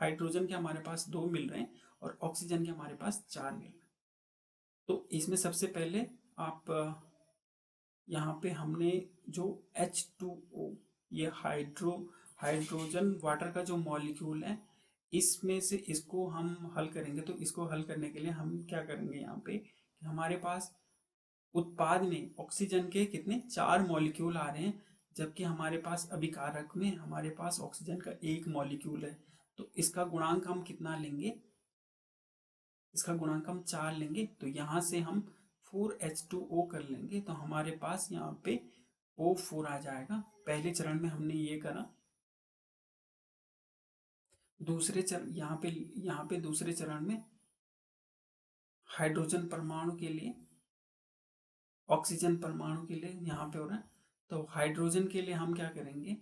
हाइड्रोजन के हमारे पास 2 मिल रहे हैं और ऑक्सीजन के हमारे पास 4 मिल रहे हैं। तो इसमें सबसे पहले आप यहाँ पे हमने जो H2O, ये हाइड्रोजन वाटर का जो मॉलिक्यूल है, इसमें से इसको हम हल करेंगे। तो इसको हल करने के लिए हम क्या करेंगे यहाँ पे कि हमारे पास उत्पाद में ऑक्सीजन के कितने 4 मॉलिक्यूल आ रहे हैं, जबकि हमारे पास अभिकारक में हमारे पास ऑक्सीजन का 1 मॉलिक्यूल है। तो इसका गुणांक हम कितना लेंगे, इसका गुणांक हम 4 लेंगे। तो यहाँ से हम 4H2O कर लेंगे, तो हमारे पास यहाँ पे O4 आ जाएगा। पहले चरण में हमने ये करा। दूसरे चरण यहाँ पे दूसरे चरण में हाइड्रोजन परमाणु के लिए, ऑक्सीजन परमाणु के लिए यहाँ पे हो रहा है। तो हाइड्रोजन के लिए हम क्या करेंगे,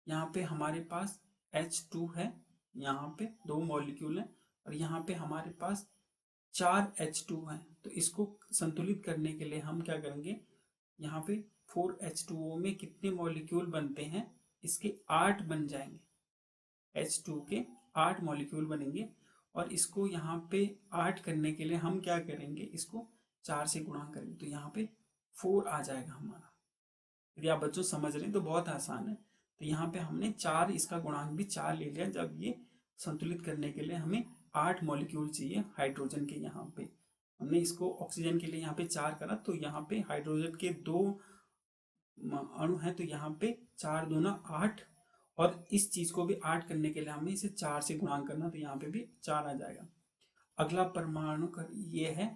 यहाँ पे हमारे पास H2 है, यहाँ पे 2 मॉलिक्यूल है, और यहाँ पे हमारे पास 4 H2 है। तो इसको संतुलित करने के लिए हम क्या करेंगे, यहाँ पे 4H2O में कितने मॉलिक्यूल बनते हैं, इसके 8 बन जाएंगे। H2 के 8 मॉलिक्यूल बनेंगे, और इसको यहाँ पे 8 करने के लिए हम क्या करेंगे, इसको 4 से गुणा करेंगे। तो यहाँ पे 4 आ जाएगा हमारा। यदि आप बच्चों समझ रहे हैं तो बहुत आसान है। तो यहाँ पे हमने 4, इसका गुणांक भी 4 ले लिया। जब ये संतुलित करने के लिए हमें 8 मॉलिक्यूल चाहिए हाइड्रोजन के। यहाँ पे हमने इसको ऑक्सीजन के लिए यहाँ पे 4 करा, तो यहाँ पे हाइड्रोजन के 2 अणु हैं, तो यहाँ पे 4 दूना 8, और इस चीज को भी 8 करने के लिए हमें इसे 4 से गुणा करना, तो यहाँ पे भी 4 आ जाएगा। अगला परमाणु का ये है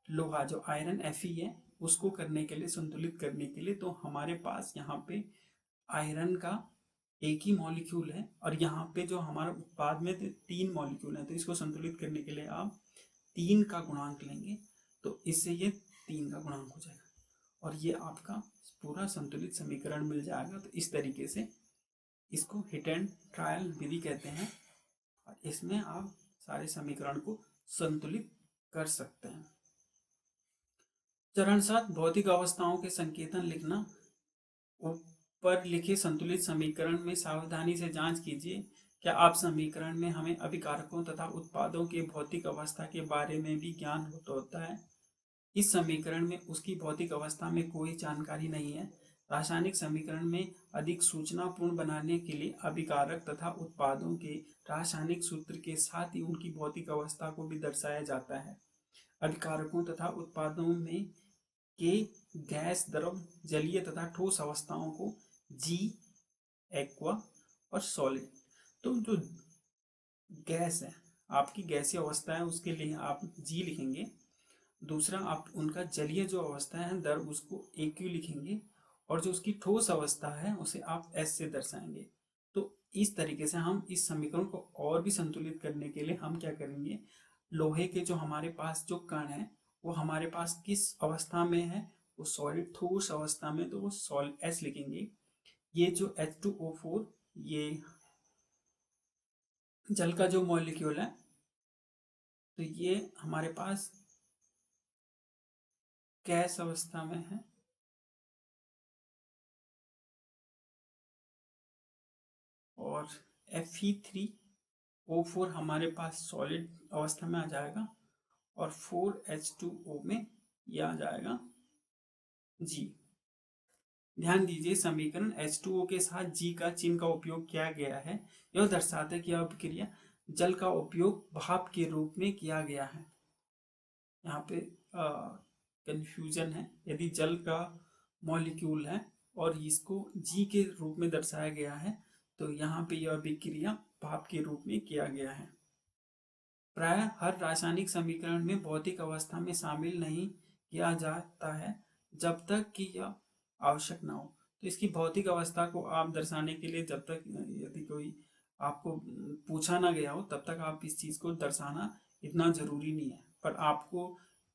लोहा, जो आयरन Fe है, उसको करने के लिए, संतुलित करने के लिए, तो हमारे पास यहाँ पे आयरन का 1 ही मॉलिक्यूल है, और यहाँ पे जो हमारा उत्पाद में 3 मॉलिक्यूल है। तो इसको संतुलित करने के लिए आप 3 का गुणांक लेंगे, तो इससे ये 3 का गुणांक हो जाएगा, और ये आपका पूरा संतुलित समीकरण मिल जाएगा। तो इस तरीके से इसको हिट एंड ट्रायल विधि कहते हैं, और इसमें आप सारे समीकरण को संतुलित कर सकते हैं। चरण 7, भौतिक अवस्थाओं के संकेतन लिखना। ऊपर लिखे संतुलित समीकरण में सावधानी से जांच कीजिए, क्या आप समीकरण में हमें अभिकारकों तथा उत्पादों के भौतिक अवस्था के बारे में भी ज्ञान होता है। इस समीकरण में उसकी भौतिक अवस्था में कोई जानकारी नहीं है। रासायनिक समीकरण में अधिक सूचनापूर्ण बनाने के लिए अभिकारक तथा उत्पादों के रासायनिक सूत्र के साथ ही उनकी भौतिक अवस्था को भी दर्शाया जाता है। अभिकारकों तथा उत्पादों में के गैस, द्रव, जलीय तथा ठोस अवस्थाओं को जी, एक्वा और सॉलिड। तो जो गैस है, आपकी गैसीय अवस्था है, उसके लिए आप जी लिखेंगे। दूसरा, आप उनका जलीय जो अवस्था है द्रव, उसको AQ लिखेंगे, और जो उसकी ठोस अवस्था है उसे आप S से दर्शाएंगे। तो इस तरीके से हम इस समीकरण को और भी संतुलित करने के लिए हम क्या करेंगे, लोहे के जो हमारे पास जो कण है वो हमारे पास किस अवस्था में है, वो सॉलिड ठोस अवस्था में, तो वो सॉलिड S लिखेंगे। ये जो H2O4, ये जल का जो मॉलिक्यूल है, तो ये हमारे पास गैस अवस्था में है, और Fe3O4 हमारे पास सॉलिड अवस्था में आ जाएगा, और 4H2O में यह आ जाएगा G। ध्यान दीजिए, समीकरण H2O के साथ G का चिन्ह का उपयोग किया गया है। यह दर्शाता है कि यह अभिक्रिया जल का उपयोग भाप के रूप में किया गया है। यहाँ पे कंफ्यूजन है। यदि जल का मॉलिक्यूल है और इसको G के रूप में दर्शाया गया है, तो यहाँ पे यह अभिक्रिया भाप के रूप में किया गया है। प्रायः हर रासायनिक समीकरण में भौतिक अवस्था में शामिल नहीं किया जाता है जब तक कि यह आवश्यक ना हो। तो इसकी भौतिक अवस्था को आप दर्शाने के लिए, जब तक यदि कोई आपको पूछा ना गया हो, तब तक आप इस चीज़ को दर्शाना इतना ज़रूरी नहीं है। पर आपको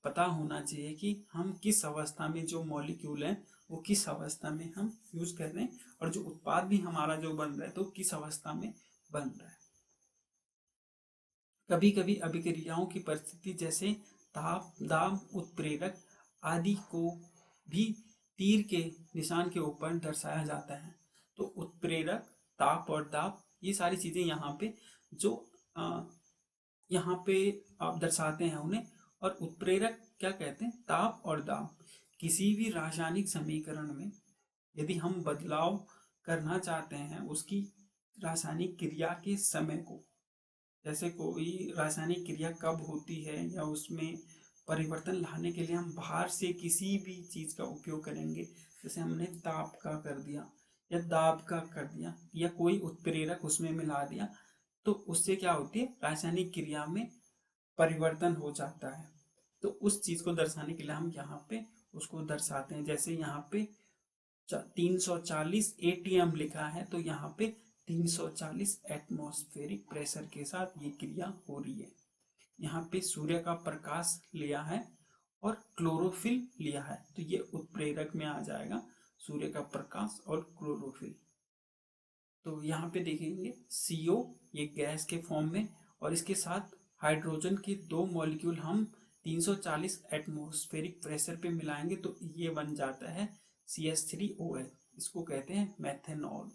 पता होना चाहिए कि हम किस अवस्था में जो मॉलिक्यूल है वो किस अवस्था में हम यूज़ कर रहे हैं, और जो उत्पाद भी हमारा जो बन रहा है तो किस अवस्था में बन रहा है। कभी कभी अभिक्रियाओं की परिस्थिति जैसे ताप, दाब, उत्प्रेरक आदि को भी तीर के निशान के ऊपर दर्शाया जाता है। तो उत्प्रेरक, ताप और दाब, ये सारी चीज़ें यहाँ पे जो यहाँ पे आप दर्शाते हैं उन्हें। और उत्प्रेरक क्या कहते हैं, ताप और दाब। किसी भी रासायनिक समीकरण में यदि हम बदलाव करना चाहते हैं उसकी रासायनिक क्रिया के समय को, जैसे कोई रासायनिक क्रिया कब होती है या उसमें परिवर्तन लाने के लिए हम बाहर से किसी भी चीज़ का उपयोग करेंगे, जैसे हमने ताप का कर दिया या दाब का कर दिया या कोई उत्प्रेरक उसमें मिला दिया, तो उससे क्या होती है, रासायनिक क्रिया में परिवर्तन हो जाता है। तो उस चीज़ को दर्शाने के लिए हम यहाँ पे उसको दर्शाते हैं। जैसे यहाँ पे 340 एटीएम लिखा है, तो यहाँ पे 340 एटमॉस्फेरिक प्रेशर के साथ ये क्रिया हो रही है। यहाँ पे सूर्य का प्रकाश लिया है और क्लोरोफिल लिया है, तो ये उत्प्रेरक में आ जाएगा, सूर्य का प्रकाश और क्लोरोफिल। तो यहाँ पे देखेंगे CO ये गैस के फॉर्म में, और इसके साथ हाइड्रोजन के 2 मॉलिक्यूल हम 340 एटमॉस्फेरिक प्रेशर पे मिलाएंगे तो ये बन जाता है CH3OH, इसको कहते हैं मेथेनॉल।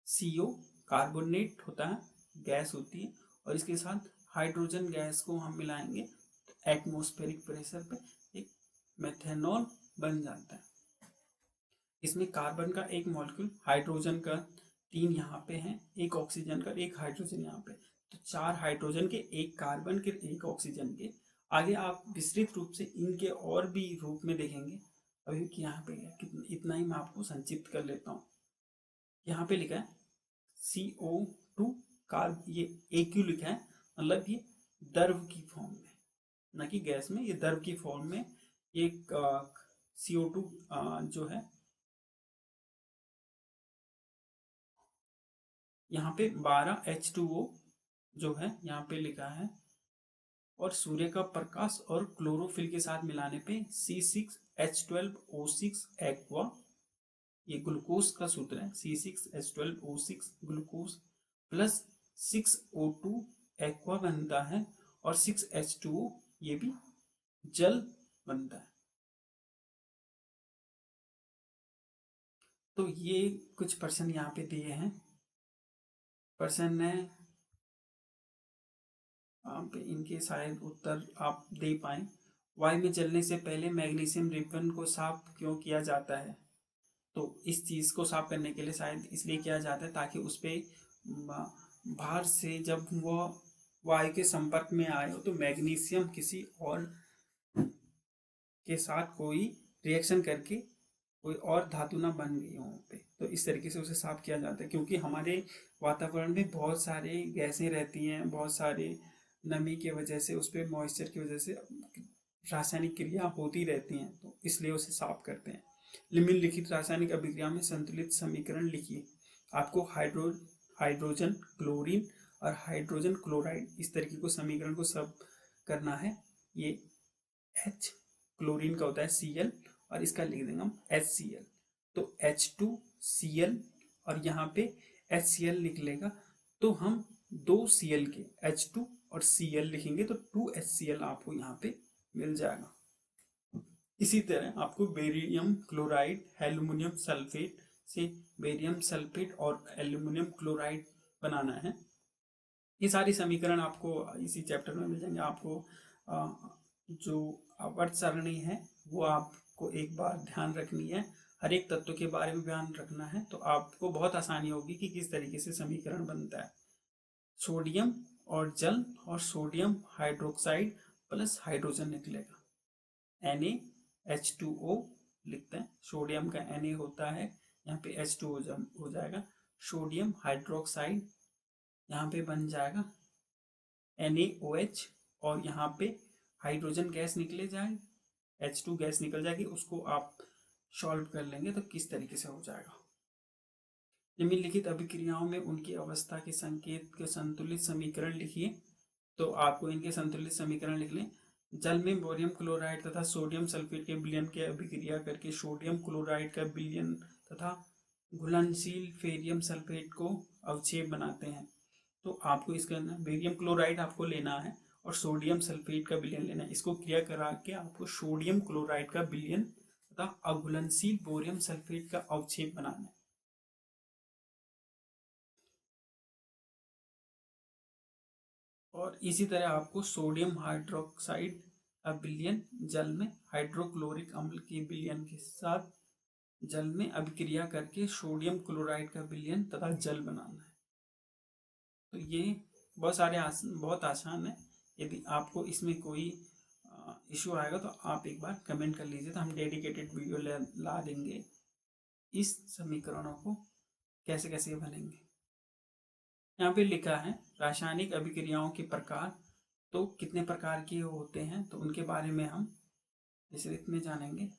CO कार्बोनेट होता है, गैस होती है, और इसके साथ हाइड्रोजन गैस को हम मिलाएंगे तो एटमॉस्फेरिक प्रेशर पे एक मेथेनॉल बन जाता है। इसमें कार्बन का 1 मॉलिक्यूल, हाइड्रोजन का 3 यहाँ पे हैं, 1 ऑक्सीजन का 1 हाइड्रोजन यहाँ पे, तो 4 हाइड्रोजन के 1 कार्बन के 1 ऑक्सीजन के। आगे आप विस्तृत रूप से इनके और भी रूप में देखेंगे। अभी यहाँ पे इतना ही मैं आपको संक्षिप्त कर लेता हूँ। यहाँ पे लिखा है CO2 कार्ब, ये AQ लिखा है, मतलब ये द्रव की फॉर्म में, न कि गैस में, ये द्रव की फॉर्म में एक CO2 जो है यहाँ पे 12 H2O जो है यहाँ पे लिखा है, और सूर्य का प्रकाश और क्लोरोफिल के साथ मिलाने पे C6H12O6 एक्वा, ये ग्लूकोज का सूत्र है, C6H12O6 glucose plus 6O2 aqua बनता है, और 6H2O ये भी जल बनता है। तो ये कुछ प्रश्न यहाँ पे दिए हैं। प्रश्न है, आप इनके शायद उत्तर आप दे पाए। वायु में जलने से पहले मैग्नीशियम रिबन को साफ क्यों किया जाता है? तो इस चीज़ को साफ करने के लिए शायद इसलिए किया जाता है ताकि उस पर बाहर से जब वह वायु के संपर्क में आए तो मैग्नीशियम किसी और के साथ कोई रिएक्शन करके कोई और धातु ना बन गई हो पे, तो इस तरीके से उसे साफ किया जाता है। क्योंकि हमारे वातावरण में बहुत सारे गैसें रहती हैं, बहुत सारे नमी की वजह से, उस पर मॉइस्चर की वजह से रासायनिक क्रिया होती रहती हैं, तो इसलिए उसे साफ करते हैं। निम्नलिखित रासायनिक अभिक्रिया में संतुलित समीकरण लिखिए। आपको हाइड्रोजन क्लोरीन और हाइड्रोजन क्लोराइड इस तरीके को समीकरण को सब करना है। ये H क्लोरीन का होता है Cl, और इसका लिख देंगे हम HCl, तो H2Cl और यहाँ पे HCl निकलेगा, तो हम 2 Cl के H2 और Cl लिखेंगे तो 2HCl आपको यहाँ पे मिल जाएगा। इसी तरह आपको बेरियम क्लोराइड एल्यूमिनियम सल्फेट से बेरियम सल्फेट और एल्यूमिनियम क्लोराइड बनाना है। ये सारी समीकरण आपको इसी चैप्टर में मिल जाएंगे। आपको जो आवर्त सारणी है वो आपको एक बार ध्यान रखनी है, हर एक तत्व के बारे में ध्यान रखना है, तो आपको बहुत आसानी होगी कि किस तरीके से समीकरण बनता है। सोडियम और जल और सोडियम हाइड्रोक्साइड प्लस हाइड्रोजन निकलेगा, NaH2O लिखते हैं, सोडियम का Na होता है, यहाँ पे H2O हो जाएगा, सोडियम हाइड्रोक्साइड यहाँ पे बन जाएगा NaOH, और यहाँ पे हाइड्रोजन गैस निकले जाए, H2 गैस निकल जाएगी, उसको आप सॉल्व कर लेंगे तो किस तरीके से हो जाएगा। निम्नलिखित अभिक्रियाओं में उनकी अवस्था के संकेत के संतुलित समीकरण लिखिए। तो आपको इनके संतुलित समीकरण लिख लें। जल में बोरियम क्लोराइड तथा सोडियम सल्फेट के विलयन की अभिक्रिया करके सोडियम क्लोराइड का विलयन तथा घुलनशील फेरियम सल्फेट को अवक्षेप बनाते हैं। तो आपको इसका बेरियम क्लोराइड आपको लेना है और सोडियम सल्फेट का विलयन लेना है। इसको क्रिया करा के आपको सोडियम क्लोराइड का विलयन तथा अघुलनशील बोरियम सल्फेट का अवक्षेप बनाना है। और इसी तरह आपको सोडियम हाइड्रोक्साइड विलयन जल में हाइड्रोक्लोरिक अम्ल के विलयन के साथ जल में अभिक्रिया करके सोडियम क्लोराइड का विलयन तथा जल बनाना है। तो ये बहुत आसान है। यदि आपको इसमें कोई इशू आएगा तो आप एक बार कमेंट कर लीजिए, तो हम डेडिकेटेड वीडियो ला देंगे इस समीकरणों को कैसे कैसे बनेंगे। यहाँ पे लिखा है रासायनिक अभिक्रियाओं के प्रकार, तो कितने प्रकार के होते हैं तो उनके बारे में हम विस्तृत में जानेंगे।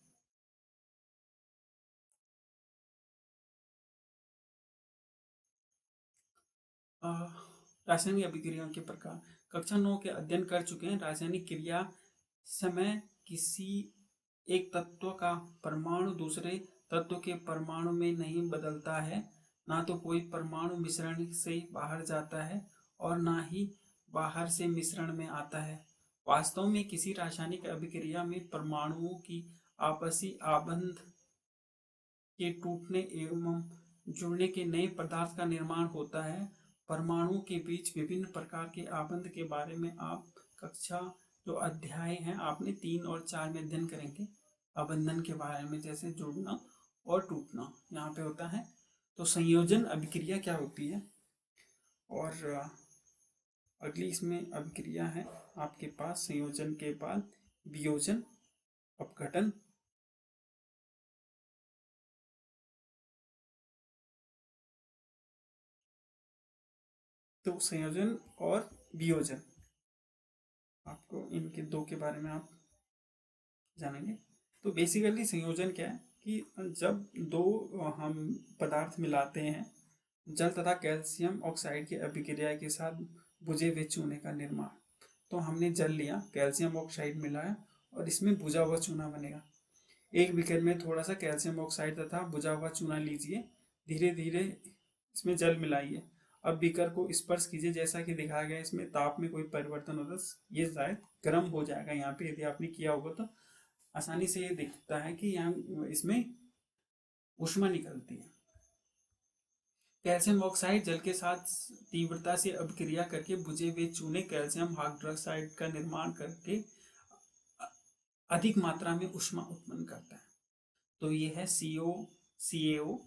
रासायनिक अभिक्रियाओं के प्रकार कक्षा 9 के अध्ययन कर चुके हैं। रासायनिक क्रिया समय किसी एक तत्व का परमाणु दूसरे तत्व के परमाणु में नहीं बदलता है, ना तो कोई परमाणु मिश्रण से बाहर जाता है और ना ही बाहर से मिश्रण में आता है। वास्तव में किसी रासायनिक अभिक्रिया में परमाणुओं की आपसी आबंध के टूटने एवं जुड़ने के नए पदार्थ का निर्माण होता है। परमाणुओं के बीच विभिन्न प्रकार के आबंध के बारे में आप कक्षा जो अध्याय हैं आपने 3 और 4 में अध्ययन करेंगे। आबंधन के बारे में जैसे जुड़ना और टूटना यहाँ पे होता है। तो संयोजन अभिक्रिया क्या होती है, और अगली इसमें अभिक्रिया है आपके पास संयोजन के बाद वियोजन, अपघटन, तो संयोजन और वियोजन आपको इनके दो के बारे में आप जानेंगे। तो बेसिकली संयोजन क्या है कि जब दो हम पदार्थ मिलाते हैं, जल तथा कैल्शियम ऑक्साइड की अभिक्रिया के साथ बुझे हुए चूने का निर्माण। तो हमने जल लिया, कैल्शियम ऑक्साइड मिलाया और इसमें बुझा हुआ चूना बनेगा। एक बीकर में थोड़ा सा कैल्शियम ऑक्साइड तथा बुझा हुआ चूना लीजिए, धीरे धीरे इसमें जल मिलाइए। अब बीकर को स्पर्श कीजिए, जैसा कि दिखाया गया इसमें ताप में कोई परिवर्तन होता है, ये शायद गर्म हो जाएगा। यहाँ पे यदि आपने किया होगा तो आसानी से ये दिखता है कि यहाँ इसमें ऊष्मा निकलती है। कैल्शियम ऑक्साइड जल के साथ तीव्रता से अभिक्रिया करके बुझे हुए चूने कैल्शियम हाइड्रोक्साइड का निर्माण करके अधिक मात्रा में ऊष्मा उत्पन्न करता है। तो ये है CaO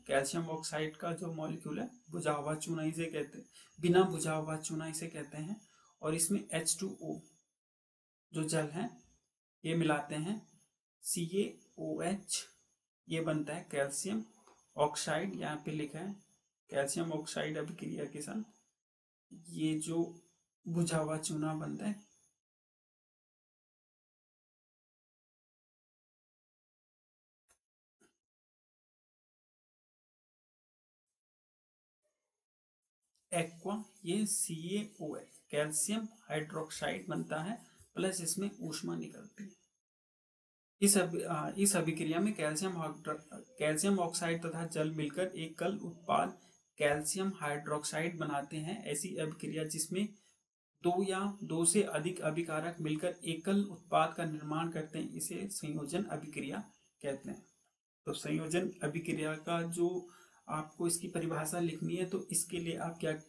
कैल्शियम ऑक्साइड का जो मॉलिक्यूल है, बुझा हुआ चूना इसे कहते हैं, बिना बुझा हुआ चूना इसे कहते हैं। और इसमें H2O जो जल है ये मिलाते हैं, CaOH, ये बनता है कैल्शियम ऑक्साइड। यहाँ पे लिखा है कैल्शियम ऑक्साइड अभिक्रिया के साथ ये जो बुझा हुआ चूना बनता है, एक्वा, ये CaOH कैल्शियम हाइड्रोक्साइड बनता है, प्लस इसमें ऊष्मा निकलती है। इस अभिक्रिया में कैल्शियम ऑक्साइड तथा जल मिलकर एकल उत्पाद कैल्शियम हाइड्रोक्साइड बनाते हैं। ऐसी अभिक्रिया जिसमें दो या दो से अधिक अभिकारक मिलकर एकल उत्पाद का निर्माण करते हैं, इसे संयोजन अभिक्रिया कहते हैं। तो संयोजन अभिक्रिया का जो आपको इसकी परिभाषा लिखनी है, तो इसके लिए आप क्या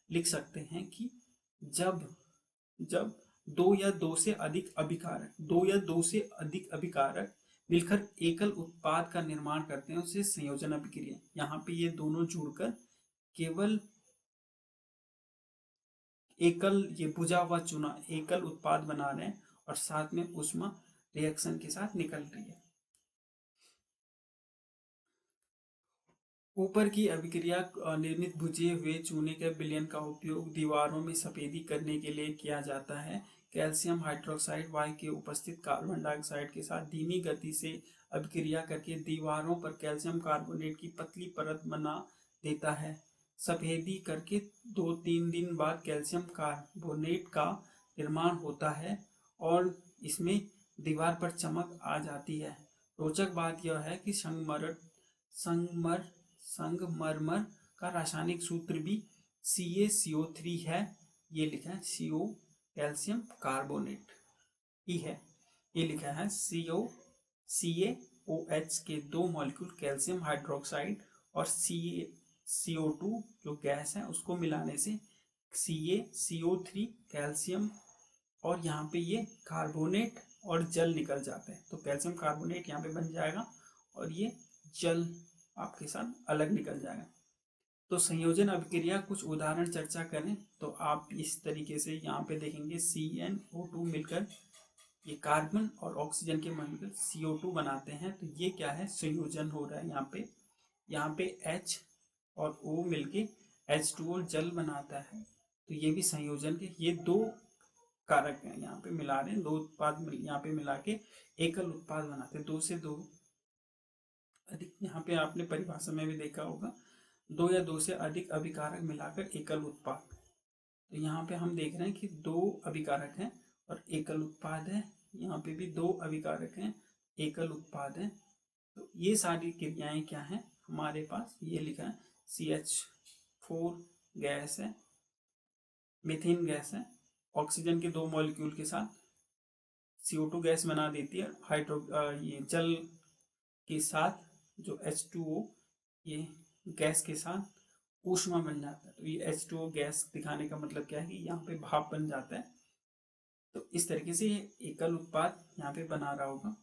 लिख सकते हैं कि जब जब दो या दो से अधिक अभिकारक मिलकर एकल उत्पाद का निर्माण करते हैं, उसे संयोजन अभिक्रिया। यहाँ पे ये दोनों जुड़कर केवल एकल ये बुझा हुआ चूना एकल उत्पाद बना रहे हैं और साथ में ऊष्मा रिएक्शन के साथ निकल रही है। ऊपर की अभिक्रिया निर्मित बुझे हुए चूने के विलयन का उपयोग दीवारों में सफेदी करने के लिए किया जाता है। कैल्शियम हाइड्रोक्साइड वायु के उपस्थित कार्बन डाइऑक्साइड के साथ धीमी गति से अभिक्रिया करके दीवारों पर कैल्शियम कार्बोनेट की पतली परत बना देता है। सफेदी करके 2-3 दिन बाद कैल्शियम कार्बोनेट का निर्माण होता है और इसमें दीवार पर चमक आ जाती है। रोचक बात यह है कि संगमरमर का रासायनिक सूत्र भी CaCO3 है। ये लिखा है CO कैल्शियम कार्बोनेट ही है, ये लिखा है CaOH के दो मॉलिक्यूल कैल्शियम हाइड्रोक्साइड और CO2 जो गैस है उसको मिलाने से CaCO3 कैल्शियम, और यहाँ पे ये कार्बोनेट और जल निकल जाते हैं। तो कैल्शियम कार्बोनेट यहाँ पे बन जाएगा और ये जल आपके साथ अलग निकल जाएगा। तो संयोजन अभिक्रिया कुछ उदाहरण चर्चा करें तो आप इस तरीके से यहाँ पे देखेंगे, CnO2 मिलकर ये कार्बन और ऑक्सीजन के मिलकर CO2 बनाते हैं। तो ये क्या है, संयोजन हो रहा है यहाँ पे H और O मिलके H2O जल बनाता है। तो ये भी संयोजन के ये दो कारक हैं, यहाँ पे मिला रहे हैं, दो उत्पाद यहाँ पे मिला के एकल उत्पाद बनाते हैं। दो से दो अधिक, यहाँ पे आपने परिभाषा में भी देखा होगा, दो या दो से अधिक अभिकारक मिलाकर एकल उत्पाद। तो यहाँ पे हम देख रहे हैं कि दो अभिकारक हैं और एकल उत्पाद है। यहाँ पे भी दो अभिकारक हैं, एकल उत्पाद है। तो ये सारी क्रियाएं क्या हैं हमारे पास, ये लिखा है CH4 गैस है, मीथेन गैस है, ऑक्सीजन के दो मॉलिक्यूल के साथ CO2 गैस बना देती है। ये जल के साथ जो H2O ये गैस के साथ ऊष्मा बन जाता है। तो ये H2O गैस दिखाने का मतलब क्या है कि यहाँ पे भाप बन जाता है। तो इस तरीके से ये एकल उत्पाद यहाँ पे बना रहा होगा।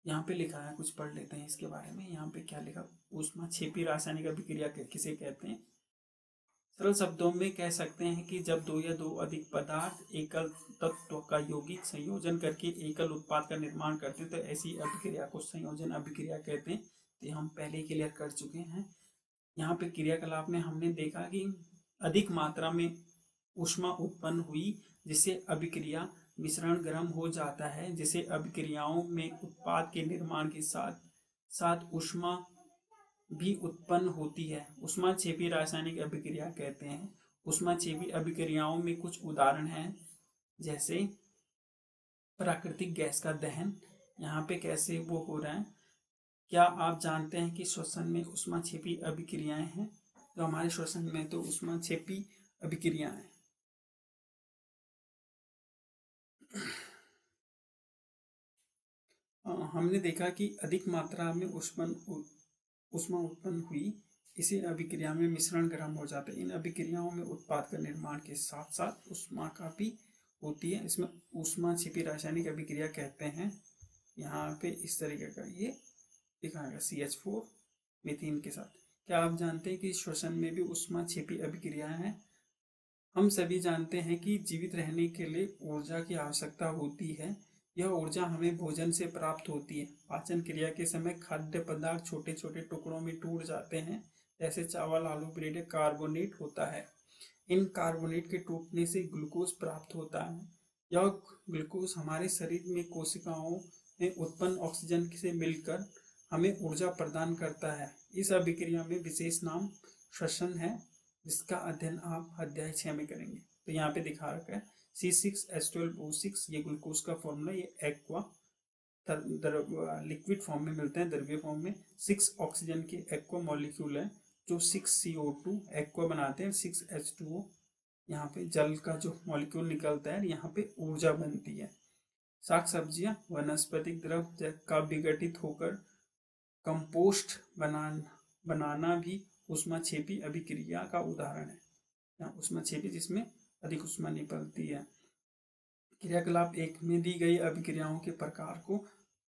यहाँ पे लिखा है, कुछ पढ़ लेते हैं इसके बारे में। यहाँ पे क्या लिखा, ऊष्माक्षेपी रासायनिक अभिक्रिया किसे कहते हैं। सरल शब्दों में कह सकते हैं कि जब दो या दो अधिक पदार्थ एकल तत्व का यौगिक संयोजन करके एकल उत्पाद का निर्माण करते हैं तो ऐसी अभिक्रिया को संयोजन अभिक्रिया कहते हैं। तो हम पहले ही क्लियर कर चुके हैं। यहाँ पे क्रियाकलाप में हमने देखा कि अधिक मात्रा में ऊष्मा उत्पन्न हुई जिससे अभिक्रिया मिश्रण गर्म हो जाता है, जिसे अभिक्रियाओं में उत्पाद के निर्माण के साथ साथ ऊष्मा भी उत्पन्न होती है, ऊष्माक्षेपी रासायनिक अभिक्रिया कहते हैं। ऊष्माक्षेपी अभिक्रियाओं में कुछ उदाहरण हैं, जैसे प्राकृतिक गैस का दहन। यहाँ पे कैसे वो हो रहा है, क्या आप जानते हैं कि श्वसन में ऊष्माक्षेपी अभिक्रियाएं हैं। तो हमारे श्वसन में तो ऊष्माक्षेपी अभिक्रियाएं हैं। हमने देखा कि अधिक मात्रा में ऊष्मा उत्पन्न हुई, इसी अभिक्रिया में मिश्रण गर्म हो जाता है। इन अभिक्रियाओं में उत्पाद का निर्माण के साथ साथ ऊष्मा का भी होती है, इसमें ऊष्माक्षेपी रासायनिक अभिक्रिया कहते हैं। यहाँ पे इस तरीके का ये दिखाएगा CH4 मीथेन के साथ। क्या आप जानते हैं कि श्वसन में भी ऊष्माक्षेपी अभिक्रियाएं हैं। हम सभी जानते हैं कि जीवित रहने के लिए ऊर्जा की आवश्यकता होती है। यह ऊर्जा हमें भोजन से प्राप्त होती है। पाचन क्रिया के समय खाद्य पदार्थ छोटे छोटे टुकड़ों में टूट जाते हैं, जैसे चावल, आलू, ब्रेड। कार्बोनेट होता है। इन कार्बोनेट के टूटने से ग्लूकोज प्राप्त होता है। यह ग्लूकोज हमारे शरीर में कोशिकाओं में उत्पन्न ऑक्सीजन से मिलकर हमें ऊर्जा प्रदान करता है। इस अभिक्रिया में विशेष नाम श्वसन है, जिसका अध्ययन आप अध्याय 6 में करेंगे। तो यहाँ पे दिखा रखा है C6H12O6, ये ग्लूकोज का फॉर्मूला, ये एक्वा लिक्विड फॉर्म में मिलते हैं, द्रव्य फॉर्म में। 6 ऑक्सीजन के एक्वा मॉलिक्यूल है जो 6CO2 एक्वा बनाते हैं, 6H2O यहाँ पे जल का जो मॉलिक्यूल निकलता है, यहाँ पे ऊर्जा बनती है। शाक सब्जियां वनस्पतिक द्रव का विघटित होकर कंपोस्ट बनाना भी ऊष्माक्षेपी अभिक्रिया का उदाहरण है। यहाँ ऊष्माक्षेपी जिसमें अधिक ऊष्मा निकलती है। क्रियाकलाप 1 में दी गई अभिक्रियाओं के प्रकार को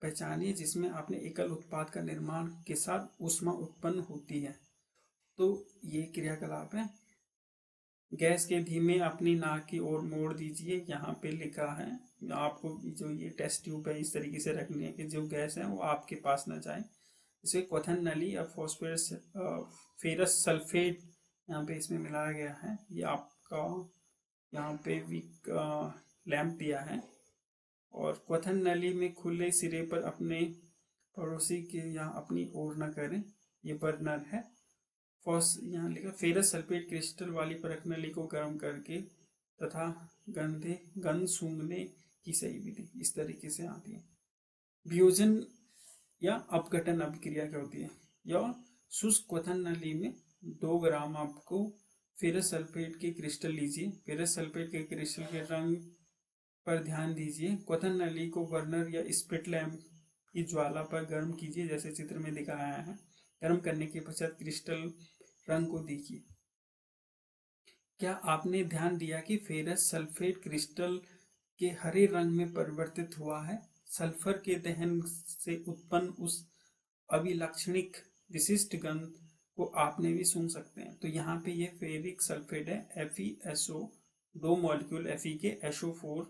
पहचानिए जिसमें आपने एकल उत्पाद का निर्माण के साथ ऊष्मा उत्पन्न होती है। तो ये क्रियाकलाप है। गैस के धीमे अपनी नाक की ओर मोड़ दीजिए, यहाँ पे लिखा है। आपको जो ये टेस्ट ट्यूब है इस तरीके से रखनी है कि जो गैस है वो आपके पास ना जाए। इसे क्वथन नली या फॉस्फोरस फेरस सल्फेट यहाँ पे इसमें मिलाया गया है। ये आपका यहाँ पे वीक लैंप दिया है। और क्वथन नली में खुले सिरे पर अपने पड़ोसी के यहाँ अपनी ओर न करें, ये बर्नर है। यहाँ लिखा फेरस सल्फेट क्रिस्टल वाली परख नली को गर्म करके तथा गंध सूंघने की सही विधि इस तरीके से आती है। वियोजन या अपघटन अभिक्रिया क्या होती है। यह शुष्क क्वथन नली में 2 ग्राम आपको फेरस सल्फेट के क्रिस्टल लीजिए। फेरस सल्फेट के क्रिस्टल के रंग पर ध्यान दीजिए। क्वथन नली को बर्नर या स्पिट लैंप की ज्वाला पर गर्म कीजिए, जैसे चित्र में दिखाया है। गर्म करने के पश्चात क्रिस्टल रंग को देखिए। क्या आपने ध्यान दिया कि फेरस सल्फेट क्रिस्टल के हरे रंग में परिवर्तित हुआ है? सल्फर के दहन से उत्पन्न उस अभिलक्षणिक विशिष्ट गंध को आपने भी सूंघ सकते हैं। तो यहाँ पे ये फेरिक सल्फेट है, FeSO, दो मॉलिक्यूल Fe के SO4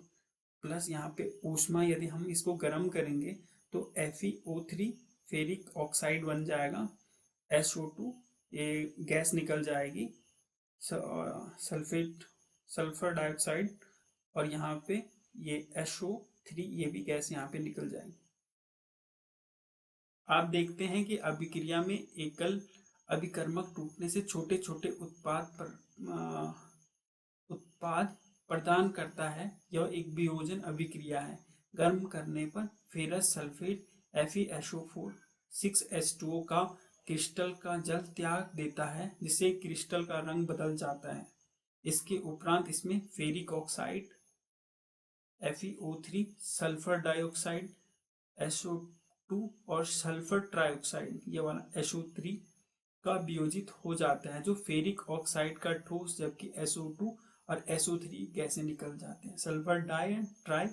प्लस यहाँ पे ऊष्मा यदि हम इसको गर्म करेंगे तो FeO3 फेरिक ऑक्साइड बन जाएगा, SO2 ये गैस निकल जाएगी, सल्फेट सल्फर डाइऑक्साइड, और यहाँ पे ये SO3 ये भी गैस यहाँ पे निकल जाएगी। आप देखते हैं कि अभिक्रिया में एकल अभिकर्मक टूटने से छोटे छोटे उत्पाद प्रदान करता है। यह एक वियोजन अभिक्रिया है। गर्म करने पर फेरस सल्फेट FeSO4 6H2O का क्रिस्टल का जल त्याग देता है, जिससे क्रिस्टल का रंग बदल जाता है। इसके उपरांत इसमें ferric oxide FeO3, sulphur dioxide SO2 और सल्फर ट्राइऑक्साइड ये वाला SO3 का वियोजित हो जाता है, जो फेरिक ऑक्साइड का ठोस, जबकि SO2 और SO3 गैसें निकल जाते हैं। Sulphur di and try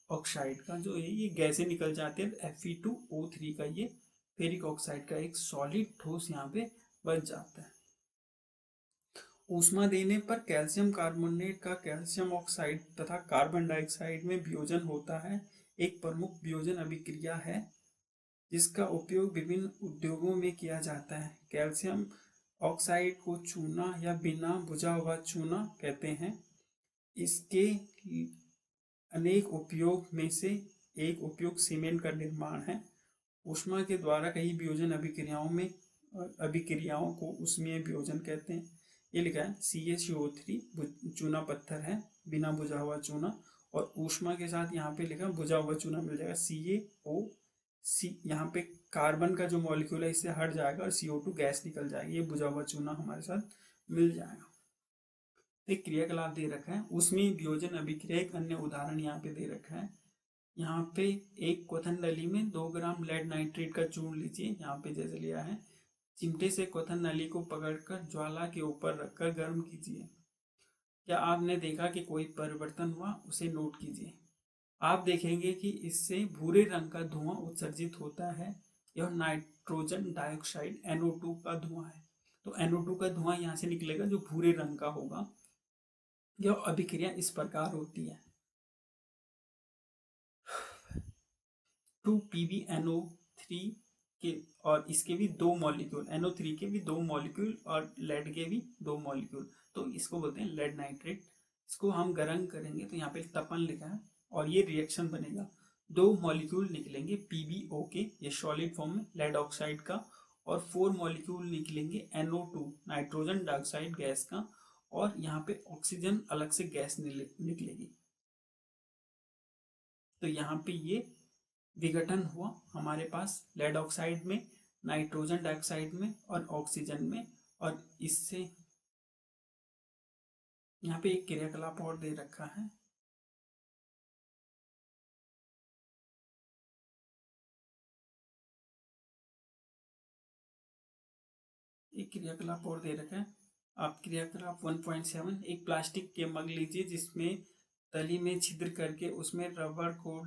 oxide का जो है ये गैसें निकल जाते हैं। Fe2O3 का ये फेरिक ऑक्साइड का एक सॉलिड ठोस यहाँ पे बच जाता है। ऊष्मा देने पर कैल्शियम कार्बोनेट का कैल्शियम ऑक्साइड तथा कार्बन डाइऑक्साइड में वियोजन होता है। एक प्रमुख वियोजन अभिक्रिया है जिसका उपयोग विभिन्न उद्योगों में किया जाता है। कैल्शियम ऑक्साइड को चूना या बिना बुझा हुआ चूना कहते हैं। इसके अनेक उपयोग में से एक उपयोग सीमेंट का निर्माण है। ऊष्मा के द्वारा कई वियोजन अभिक्रियाओं को ऊष्मीय वियोजन कहते हैं। ये लिखा है CaCO3 चूना पत्थर है, बिना बुझा हुआ चूना, और ऊष्मा के साथ यहाँ पे लिखा बुझा हुआ चूना मिल जाएगा CaOC। यहाँ पे कार्बन का जो मॉलिक्यूल है इससे हट जाएगा और CO2 गैस निकल जाएगी। ये बुझा हुआ चूना हमारे साथ मिल जाएगा। एक क्रियाकलाप दे रखा है ऊष्मीय वियोजन अभिक्रिया। एक अन्य उदाहरण यहाँ पे दे रखा है। यहाँ पे एक क्वथन नली में 2 ग्राम लेड नाइट्रेट का चूर्ण लीजिए, यहाँ पे जैसे लिया है। चिमटे से क्वथन नली को पकड़कर ज्वाला के ऊपर रखकर गर्म कीजिए। क्या आपने देखा कि कोई परिवर्तन हुआ? उसे नोट कीजिए। आप देखेंगे कि इससे भूरे रंग का धुआं उत्सर्जित होता है। यह नाइट्रोजन डाइऑक्साइड NO2 का धुआं है। तो NO2 का धुआं यहाँ से निकलेगा जो भूरे रंग का होगा। यह अभिक्रिया इस प्रकार होती है। 2PbNO3 के और इसके भी दो मॉलिक्यूल, NO3 के भी दो मॉलिक्यूल और लेड के भी दो मॉलिक्यूल, तो इसको बोलते हैं लेड नाइट्रेट। इसको हम गर्म करेंगे तो यहाँ पे तपन लिखा है और ये रिएक्शन बनेगा। दो मॉलिक्यूल निकलेंगे PbO के, ये सॉलिड फॉर्म में लेड ऑक्साइड का, और 4 मॉलिक्यूल निकलेंगे NO2 नाइट्रोजन डाइऑक्साइड गैस का, और यहाँ पे ऑक्सीजन अलग से गैस निकलेगी। तो यहाँ पे ये विघटन हुआ हमारे पास लेड ऑक्साइड में, नाइट्रोजन डाइऑक्साइड में और ऑक्सीजन में। और इससे यहाँ पे एक क्रियाकलाप और दे रखा है। एक क्रियाकलाप और दे रखा है। आप क्रियाकलाप 1.7, एक प्लास्टिक के मग लीजिए जिसमें तली में छिद्र करके उसमें रबर को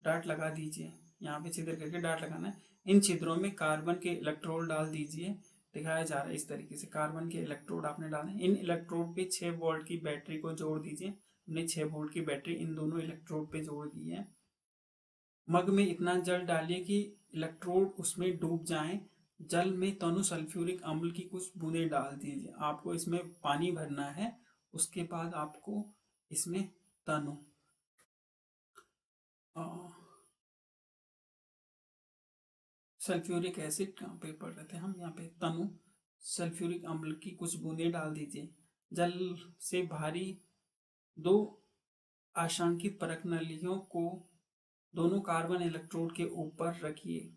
डाट लगा दीजिए। यहाँ पे छिद्र करके डाट लगाना है। इन छिद्रों में कार्बन के इलेक्ट्रोड डाल दीजिए। दिखाया जा रहा है इस तरीके से, कार्बन के इलेक्ट्रोड आपने डाले। इन इलेक्ट्रोड पे 6 वोल्ट की बैटरी को जोड़ दीजिए। हमने 6 वोल्ट की बैटरी इन दोनों इलेक्ट्रोड पे जोड़ दी है। मग में इतना जल डालिए कि इलेक्ट्रोड उसमें डूब जाएं। जल में तनु सल्फ्यूरिक अम्ल की कुछ बूंदें डाल दीजिए। आपको इसमें पानी भरना है, उसके बाद आपको इसमें तनु सल्फ्यूरिक एसिड कहाँ पे पढ़ रहे थे हम, यहाँ पे तनु सल्फ्यूरिक अम्ल की कुछ बूंदें डाल दीजिए। जल से भारी दो आशंकित परख नलियों को दोनों कार्बन इलेक्ट्रोड के ऊपर रखिए।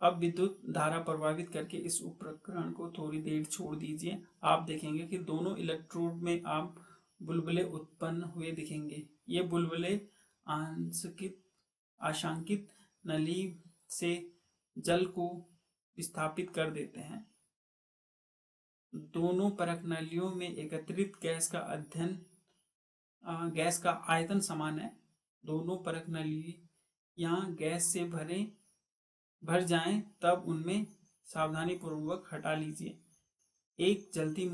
अब विद्युत धारा प्रवाहित करके इस उपकरण को थोड़ी देर छोड़ दीजिए। आप देखेंगे कि दोनों इलेक्ट्रोड में आप बुलबुले उत्पन्न हुए दिखेंगे। ये बुलबुले आशंकित नली से जल को विस्थापित कर देते हैं। दोनों परख नलियों में एकत्रित गैस का आयतन समान है। दोनों परख नलियाँ गैस से भर जाएं तब उनमें सावधानी पूर्वक हटा लीजिए। एक जली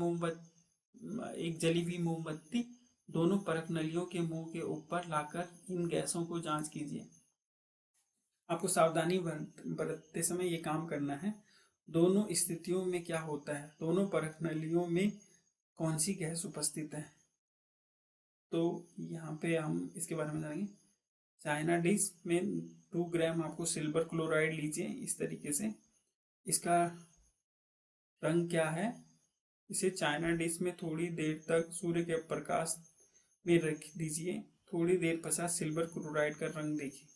हुई मोमबत्ती दोनों परख नलियों के मुंह के ऊपर लाकर इन गैसों को जांच कीजिए। आपको सावधानी बरतते समय ये काम करना है। दोनों स्थितियों में क्या होता है, दोनों परख नलियों में कौन सी गैस उपस्थित है, तो यहाँ पे हम इसके बारे में जानेंगे। चाइना डिश में 2 ग्राम आपको सिल्वर क्लोराइड लीजिए इस तरीके से। इसका रंग क्या है, इसे चाइना डिश में थोड़ी देर तक सूर्य के प्रकाश में रख दीजिए। थोड़ी देर पश्चात सिल्वर क्लोराइड का रंग देखिए।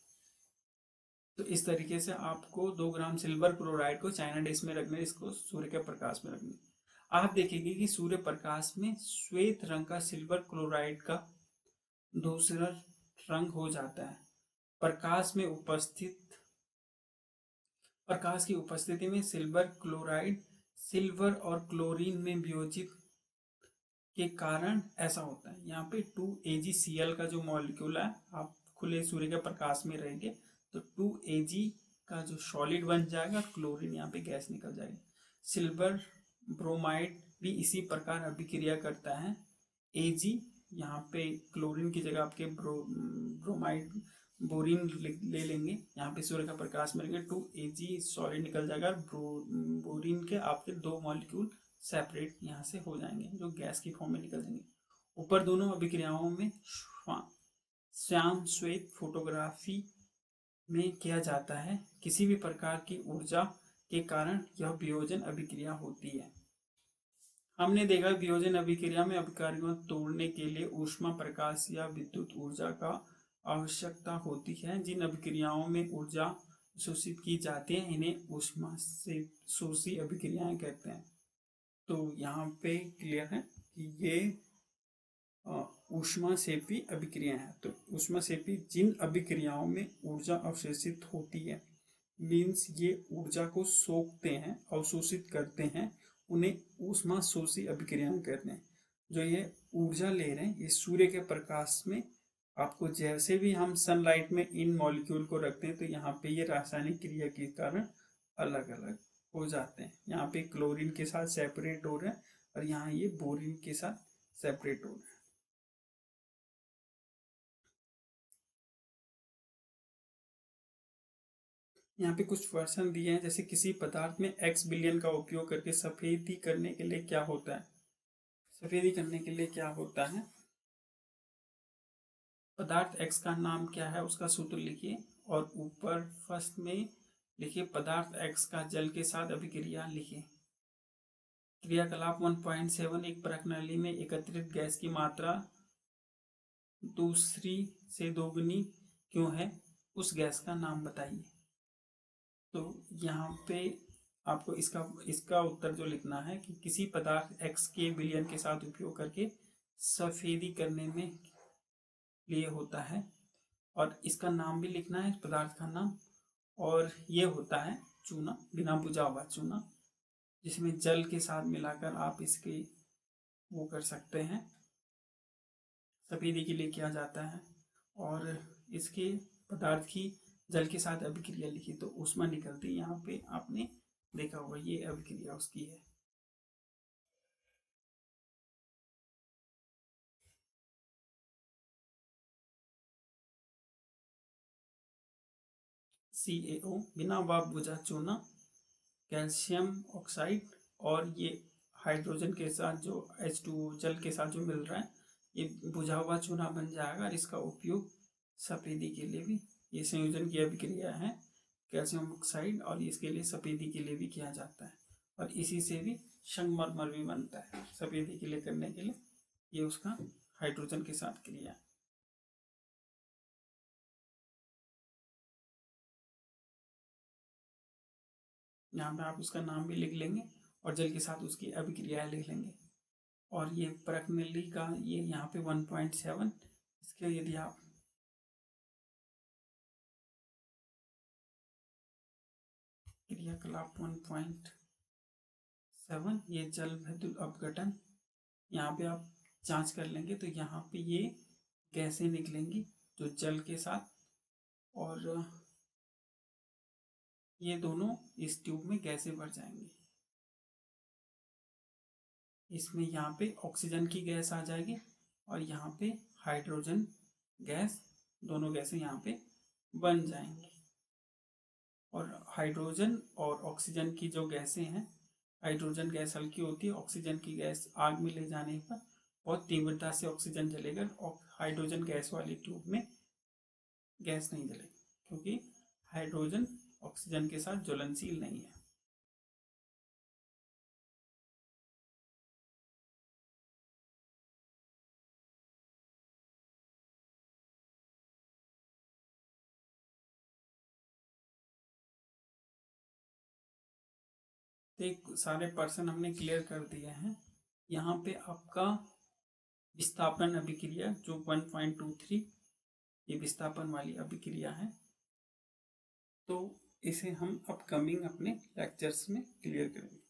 तो इस तरीके से आपको 2 ग्राम सिल्वर क्लोराइड को चाइना डिश में रखना है, इसको सूर्य के प्रकाश में रखना है। आप देखेंगे कि सूर्य प्रकाश में श्वेत रंग का सिल्वर क्लोराइड का दूसरा रंग हो जाता है। प्रकाश की उपस्थिति में सिल्वर क्लोराइड सिल्वर और क्लोरीन में वियोजित के कारण ऐसा होता है। यहाँ पे 2AgCl का जो मॉलिक्यूल है, आप खुले सूर्य के प्रकाश में रहेंगे तो 2Ag का जो सॉलिड बन जाएगा और क्लोरीन यहाँ पे गैस निकल जाएगी। सिल्वर ब्रोमाइड भी इसी प्रकार अभिक्रिया करता है। Ag यहाँ पे क्लोरीन की जगह आपके ब्रोमाइड बोरिन ले लेंगे। यहाँ पे सूर्य का प्रकाश में रहेंगे 2Ag सॉलिड निकल जाएगा। बोरिन के आपके 2 मॉलिक्यूल सेपरेट यहाँ से हो जाएंगे, जो गैस की फॉर्म में निकल जाएंगे। ऊपर दोनों अभिक्रियाओं में श्याम श्वेत फोटोग्राफी में किया जाता है। किसी भी प्रकार की ऊर्जा के कारण यह वियोजन अभिक्रिया होती है। हमने देखा वियोजन अभिक्रिया में अभिकारियों तोड़ने के लिए ऊष्मा, प्रकाश या विद्युत ऊर्जा का आवश्यकता होती है। जिन अभिक्रियाओं में ऊर्जा शोषित की जाती है इन्हें ऊष्मा से शोषी अभिक्रियाएं कहते हैं। तो यहाँ पे क्लियर है कि ये ऊष्माक्षेपी अभिक्रिया है। तो ऊष्माक्षेपी जिन अभिक्रियाओं में ऊर्जा अवशोषित होती है, मीन्स ये ऊर्जा को सोखते हैं, अवशोषित करते हैं, उन्हें ऊष्मा शोषी अभिक्रियाएं कहते हैं। जो ये ऊर्जा ले रहे हैं ये सूर्य के प्रकाश में, आपको जैसे भी हम सनलाइट में इन मॉलिक्यूल को रखते हैं तो यहाँ पे ये रासायनिक क्रिया के कारण अलग अलग हो जाते हैं। यहाँ पे क्लोरीन के साथ सेपरेट हो रहे हैं और यहाँ ये बोरिन के साथ सेपरेट हो रहे हैं। यहाँ पे कुछ क्वेश्चन दिए हैं, जैसे किसी पदार्थ में x बिलियन का उपयोग करके सफेदी करने के लिए क्या होता है। सफेदी करने के लिए क्या होता है, पदार्थ x का नाम क्या है उसका सूत्र लिखिए और ऊपर फर्स्ट में लिखिए पदार्थ x का जल के साथ अभिक्रिया लिखिए। क्रियाकलाप 1.7 एक परख नली में एकत्रित गैस की मात्रा दूसरी से दोगुनी क्यों है, उस गैस का नाम बताइए। तो यहाँ पे आपको इसका उत्तर जो लिखना है कि किसी पदार्थ x के बिलियन के साथ उपयोग करके सफेदी करने में लिए होता है, और इसका नाम भी लिखना है, पदार्थ का नाम। और ये होता है चूना, बिना बुझा हुआ चूना, जिसमें जल के साथ मिलाकर आप इसके वो कर सकते हैं, सफेदी के लिए किया जाता है। और इसके पदार्थ की जल के साथ अभिक्रिया लिखी तो ऊष्मा निकलती है। यहाँ पे आपने देखा होगा ये अभिक्रिया उसकी है। CaO बिना वाष्प बुझा चूना, कैल्शियम ऑक्साइड, और ये हाइड्रोजन के साथ जो H2O जल के साथ जो मिल रहा है ये बुझा हुआ चूना बन जाएगा। और इसका उपयोग सफेदी के लिए भी, ये संयोजन की अभिक्रिया है कैल्शियम ऑक्साइड, और इसके लिए सफेदी के लिए भी किया जाता है। और इसी से भी संगमरमर भी बनता है सफेदी के लिए करने के लिए, ये उसका हाइड्रोजन के साथ क्रिया है। यहाँ पे आप उसका नाम भी लिख लेंगे और जल के साथ उसकी अभिक्रियाएं लिख लेंगे। और ये परख नली का ये यहाँ पे 1.7, इसके यदि आप क्रियाकलाप 1.7 7 ये जल विद्युत अपघटन। यहाँ पे आप जांच कर लेंगे तो यहाँ पे ये गैसें निकलेंगी जो जल के साथ, और ये दोनों इस ट्यूब में गैसें भर जाएंगी। इसमें यहाँ पे ऑक्सीजन की गैस आ जाएगी और यहाँ पे हाइड्रोजन गैस, दोनों गैसें यहाँ पे बन जाएंगी। और हाइड्रोजन और ऑक्सीजन की जो गैसें हैं, हाइड्रोजन गैस हल्की होती है, ऑक्सीजन की गैस आग में ले जाने पर बहुत तीव्रता से ऑक्सीजन जलेगा और हाइड्रोजन गैस वाली ट्यूब में गैस नहीं जलेगी, क्योंकि हाइड्रोजन ऑक्सीजन के साथ ज्वलनशील नहीं है। तो एक सारे पर्सन हमने क्लियर कर दिए हैं। यहाँ पे आपका विस्थापन अभिक्रिया जो 1.23, ये विस्थापन वाली अभिक्रिया है, तो इसे हम अपकमिंग अपने लेक्चर्स में क्लियर करेंगे।